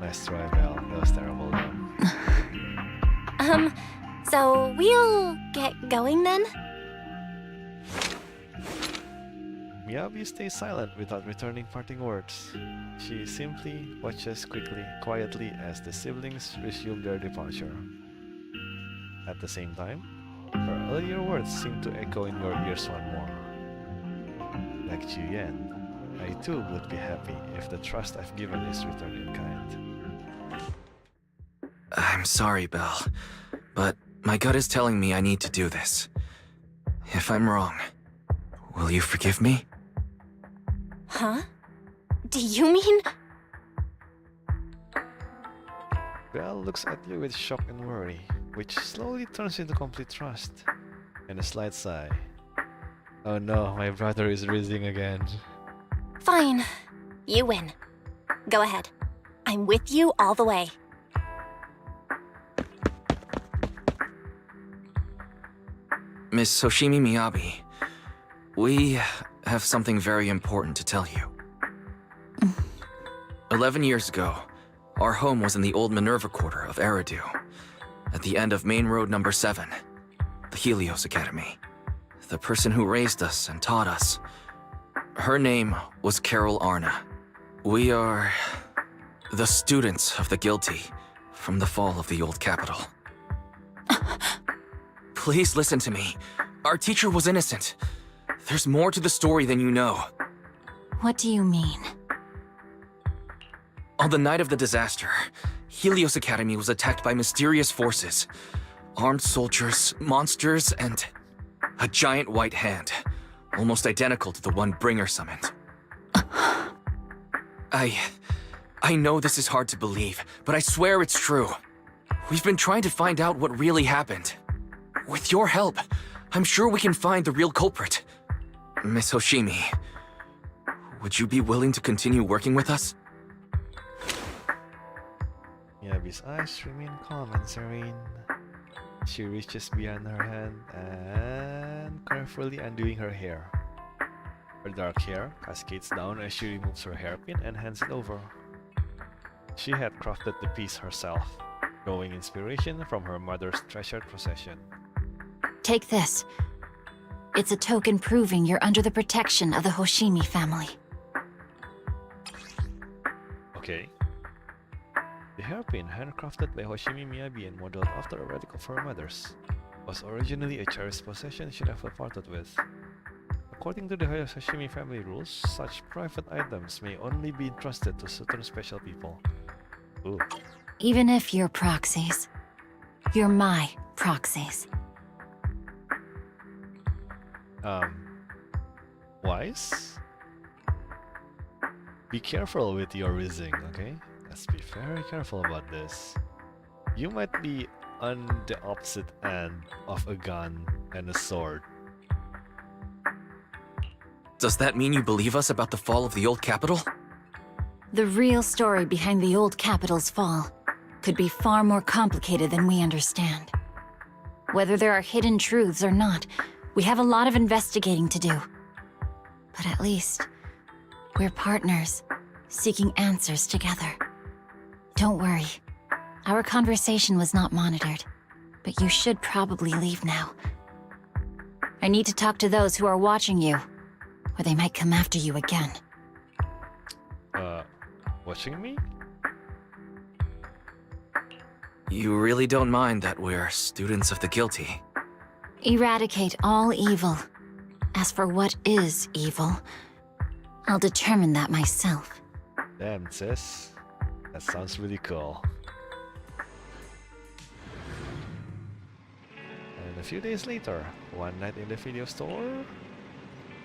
Nice try, Belle. That was terrible, though. So we'll get going then? Miyabi stays silent without returning parting words. She simply watches quietly as the siblings resume their departure. At the same time, her earlier words seem to echo in your ears one more. Like Chuyen, I too would be happy if the trust I've given is returned in kind. I'm sorry, Belle, but my gut is telling me I need to do this. If I'm wrong, will you forgive me? Huh? Do you mean? Belle looks at you with shock and worry, which slowly turns into complete trust, and a slight sigh. Oh no, my brother is rising again. Fine. You win. Go ahead. I'm with you all the way. Miss Hoshimi Miyabi, we have something very important to tell you. 11 years ago, our home was in the old Minerva Quarter of Eridu, at the end of Main Road number 7, the Helios Academy. The person who raised us and taught us, her name was Carol Arna. We are the students of the guilty from the fall of the old capital. Please listen to me. Our teacher was innocent. There's more to the story than you know. What do you mean? On the night of the disaster, Helios Academy was attacked by mysterious forces. Armed soldiers, monsters, and a giant white hand, almost identical to the one Bringer summoned. I know this is hard to believe, but I swear it's true. We've been trying to find out what really happened. With your help, I'm sure we can find the real culprit. Miss Hoshimi, would you be willing to continue working with us? Miyabi's eyes remain calm and serene. She reaches beyond her hand and carefully undoing her hair. Her dark hair cascades down as she removes her hairpin and hands it over. She had crafted the piece herself, drawing inspiration from her mother's treasured possession. Take this. It's a token proving you're under the protection of the Hoshimi family. Okay. The hairpin, handcrafted by Hoshimi Miyabi and modeled after a relic of her mother's, was originally a cherished possession she never parted with. According to the Hoshimi family rules, such private items may only be entrusted to certain special people. Ooh. Even if you're proxies, you're my proxies. Wise? Be careful with your rizzing, okay? Let's be very careful about this. You might be on the opposite end of a gun and a sword. Does that mean you believe us about the fall of the old capital? The real story behind the old capital's fall could be far more complicated than we understand. Whether there are hidden truths or not, we have a lot of investigating to do. But at least, we're partners, seeking answers together. Don't worry. Our conversation was not monitored, but you should probably leave now. I need to talk to those who are watching you, or they might come after you again. Watching me? You really don't mind that we're students of the guilty? Eradicate all evil. As for what is evil, I'll determine that myself. Damn, sis. That sounds really cool. And a few days later, one night in the video store,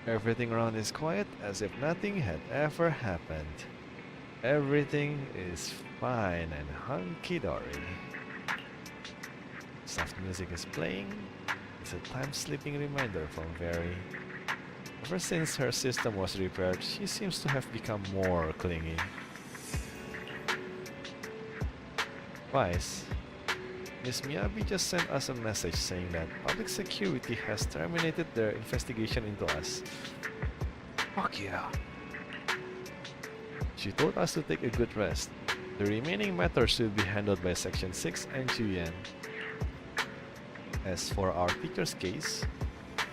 everything around is quiet as if nothing had ever happened. Everything is fine and hunky-dory. Soft music is playing. It's a time-slipping reminder from Very. Ever since her system was repaired, she seems to have become more clingy. Twice, Miss Miyabi just sent us a message saying that public security has terminated their investigation into us. Fuck yeah. She told us to take a good rest. The remaining matters should be handled by Section 6 and Julian. As for our teacher's case,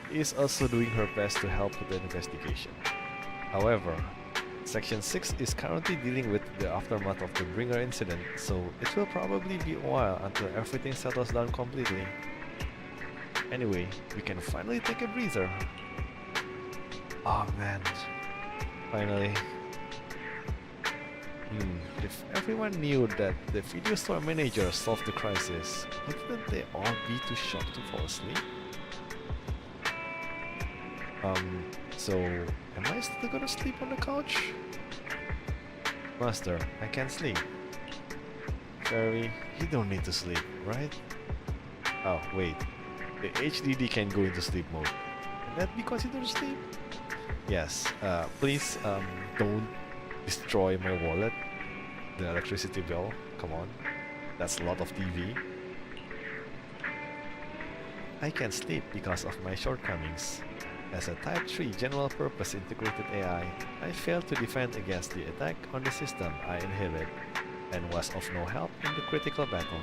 she is also doing her best to help with the investigation. However, Section 6 is currently dealing with the aftermath of the Bringer incident, so it will probably be a while until everything settles down completely. Anyway, we can finally take a breather. Oh man, finally. If everyone knew that the video store manager solved the crisis, wouldn't they all be too shocked to fall asleep? So, am I still gonna sleep on the couch? Master, I can't sleep. Fairy, you don't need to sleep, right? Oh, wait. The HDD can go into sleep mode. Can that be considered sleep? Yes, please, don't destroy my wallet. The electricity bill, come on. That's a lot of TV. I can't sleep because of my shortcomings. As a Type 3 general purpose integrated AI, I failed to defend against the attack on the system I inherit, and was of no help in the critical battle.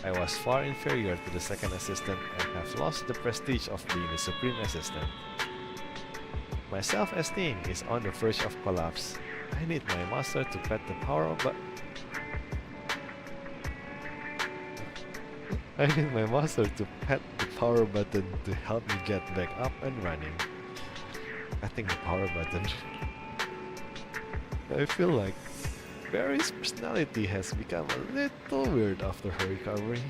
I was far inferior to the second assistant and have lost the prestige of being the supreme assistant. My self-esteem is on the verge of collapse. I need my master to pat the power I need my master to pat the power button to help me get back up and running. I think the power button. I feel like Barry's personality has become a little weird after her recovery.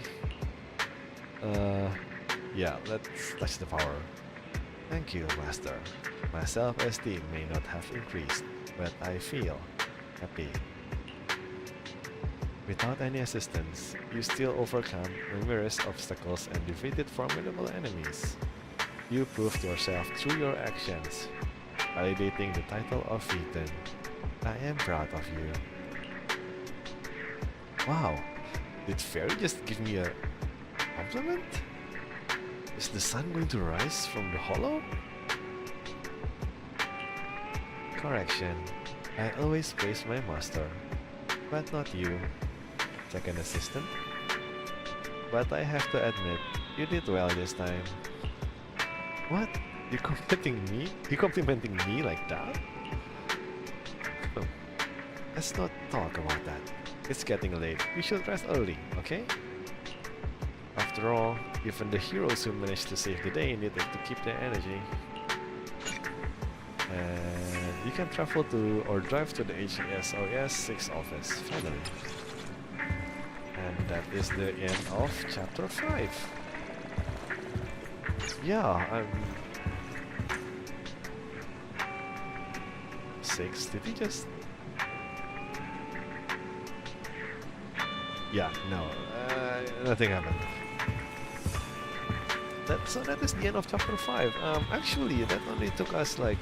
Yeah, let's touch the power. Thank you, Master. My self-esteem may not have increased, but I feel happy. Without any assistance, you still overcome numerous obstacles and defeated formidable enemies. You proved yourself through your actions, validating the title of Ethan. I am proud of you. Wow, did Fairy just give me a compliment? Is the sun going to rise from the hollow? Correction, I always praise my master, but not you, second assistant. But I have to admit, you did well this time. What? You're complimenting me? You're complimenting me like that? Let's not talk about that. It's getting late. We should rest early, okay? After all, even the heroes who managed to save the day needed to keep their energy. And you can travel to or drive to the HESOS 6 office, finally. And that is the end of chapter 5. Yeah, I'm 6. Did he just... Yeah, no, nothing happened. So that is the end of chapter 5. Actually, that only took us like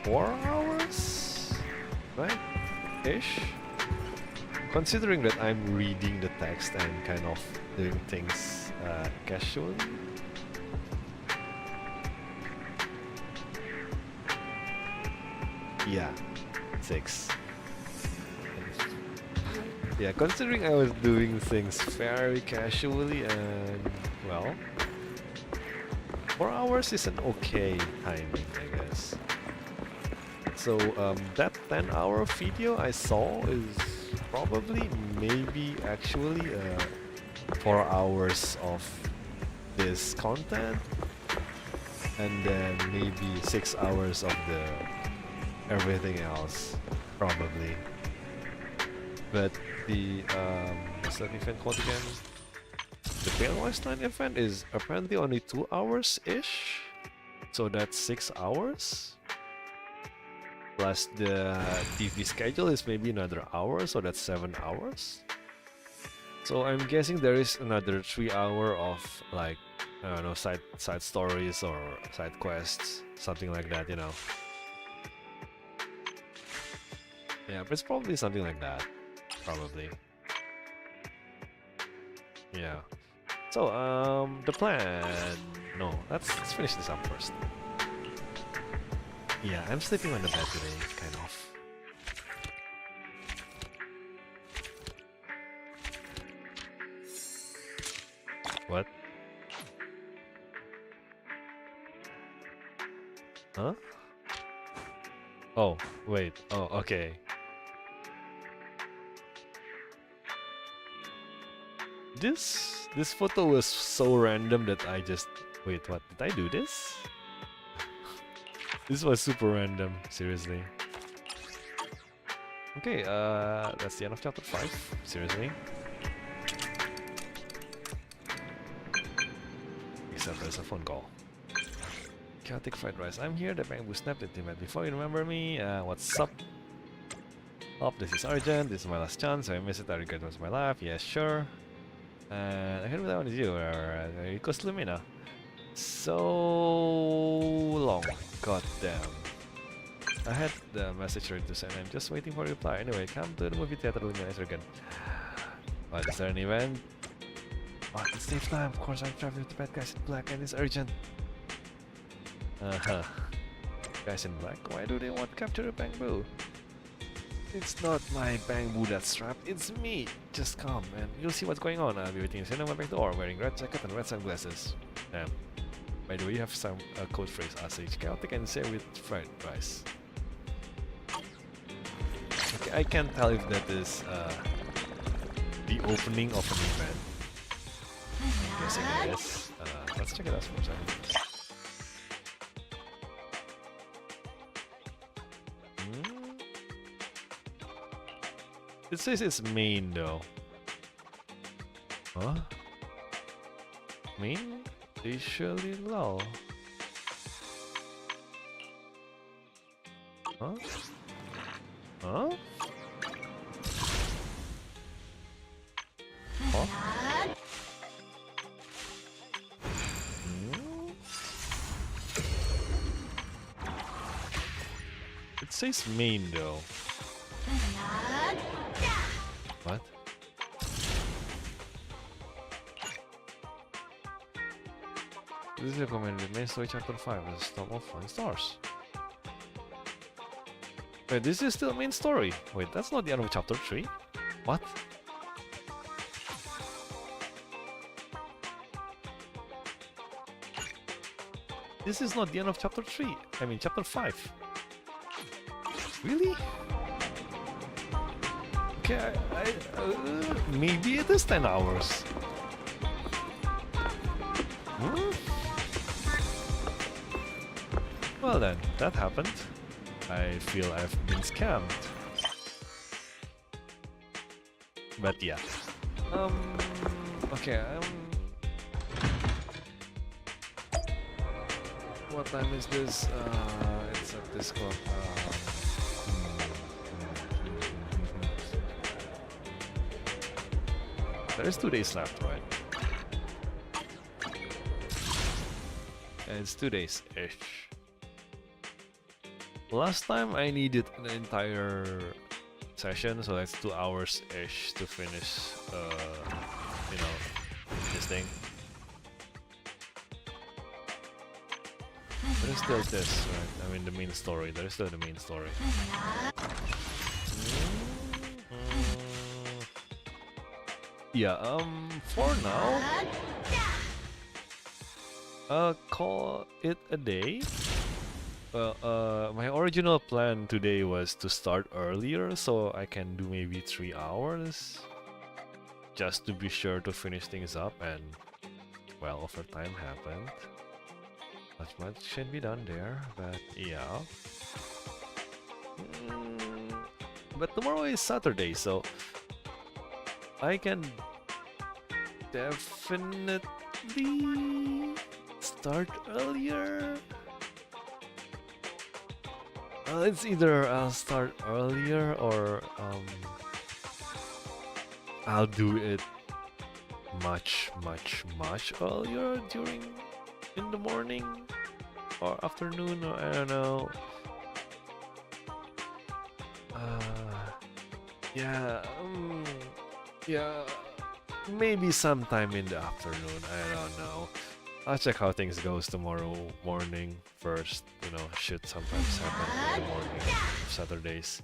4 hours, right? Ish. Considering that I'm reading the text and kind of doing things casually. Yeah, 6. Yeah, considering I was doing things very casually and, well, 4 hours is an okay timing, I guess. So, that 10-hour video I saw is probably, maybe, actually, 4 hours of this content, and then maybe 6 hours of the everything else, probably. But the what's that event called again? The Pale Wasteland event is apparently only 2 hours-ish, so that's 6 hours. Plus the TV schedule is maybe another hour, so that's 7 hours. So I'm guessing there is another 3 hour of like, I don't know, side stories or side quests, something like that, you know. Yeah, but it's probably something like that. Probably. Yeah. So, the plan... No, let's finish this up first. Yeah, I'm sleeping on the bed today, kind of. What? Huh? Oh, wait. Oh, okay. This photo was so random that I just... Wait, what? Did I do this? This was super random, seriously. Okay, that's the end of chapter 5, seriously. Except there's a phone call. Chaotic fried rice. I'm here, the bamboo snapped it met before you remember me. What's up? Oh, this is urgent, this is my last chance, if I miss it I regret most of my life. Yes, sure. I heard what that one is you, it goes to Lumina. So long, goddamn. I had the message ready to send, I'm just waiting for a reply. Anyway, come to the movie theater Lumina again. What, is there an event? Oh, it's safe time, of course I'm traveling with the bad guys in black and it's urgent. Guys in black, why do they want to capture a bamboo? It's not my bamboo that's trapped, it's me! Just come and you'll see what's going on. I'll be waiting in the back door, wearing red jacket and red sunglasses. Damn. By the way, you have some code phrase, ASH chaotic and say with fried rice. Okay, I can't tell if that is the opening of an event. I'm guessing it is. Let's check it out for a second. It says it's main though. Huh? Main? Usually low. Huh? Huh? Huh? It says main though. What? This is recommended main story chapter 5 as a top of 1 stars. Wait, this is still main story. Wait, that's not the end of chapter 3? What? This is not the end of chapter 3. I mean chapter 5. Really? Okay, maybe it is 10 hours. Hmm? Well then, that happened. I feel I've been scammed. But yeah. Okay, what time is this? It's at this clock. There's 2 days left, right? And it's 2 days-ish. Last time I needed an entire session, so that's 2 hours-ish to finish, you know, this thing. There is still this, right? I mean, the main story. There is still the main story. Yeah, for now, call it a day. My original plan today was to start earlier so I can do maybe 3 hours, just to be sure to finish things up, and well, overtime happened. Not much can be done there, but yeah. But tomorrow is Saturday, so I can definitely start earlier. It's either I'll start earlier or I'll do it much earlier in the morning or afternoon, or I don't know. Yeah, maybe sometime in the afternoon, I don't know. I'll check how things goes tomorrow morning first. You know, shit sometimes happen in the morning Saturdays.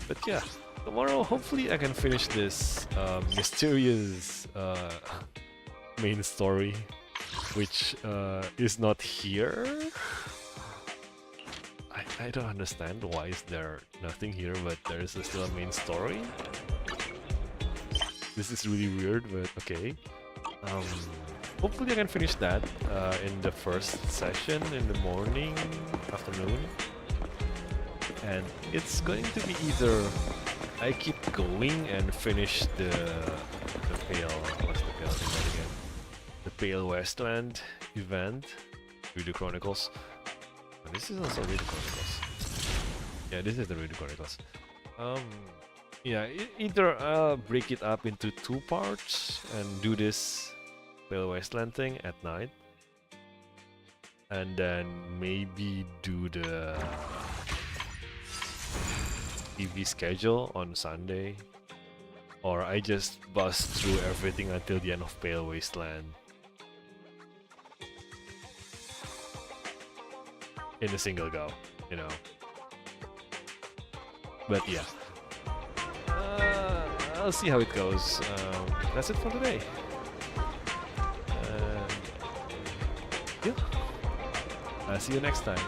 But yeah, tomorrow hopefully I can finish this mysterious main story, which is not here. I don't understand why is there nothing here, but there is still a main story. This is really weird, but okay. Hopefully I can finish that in the first session in the morning, afternoon. And it's going to be either I keep going and finish the Pale, what's the Pale thing again? The Pale Wasteland event, Redo Chronicles. Oh, this is also Redo Chronicles. Yeah, this is the Redo Chronicles. Yeah, either break it up into 2 parts and do this Pale Wasteland thing at night, and then maybe do the TV schedule on Sunday, or I just bust through everything until the end of Pale Wasteland in a single go, you know. But yeah, I'll see how it goes. That's it for today. Yeah, I'll see you next time.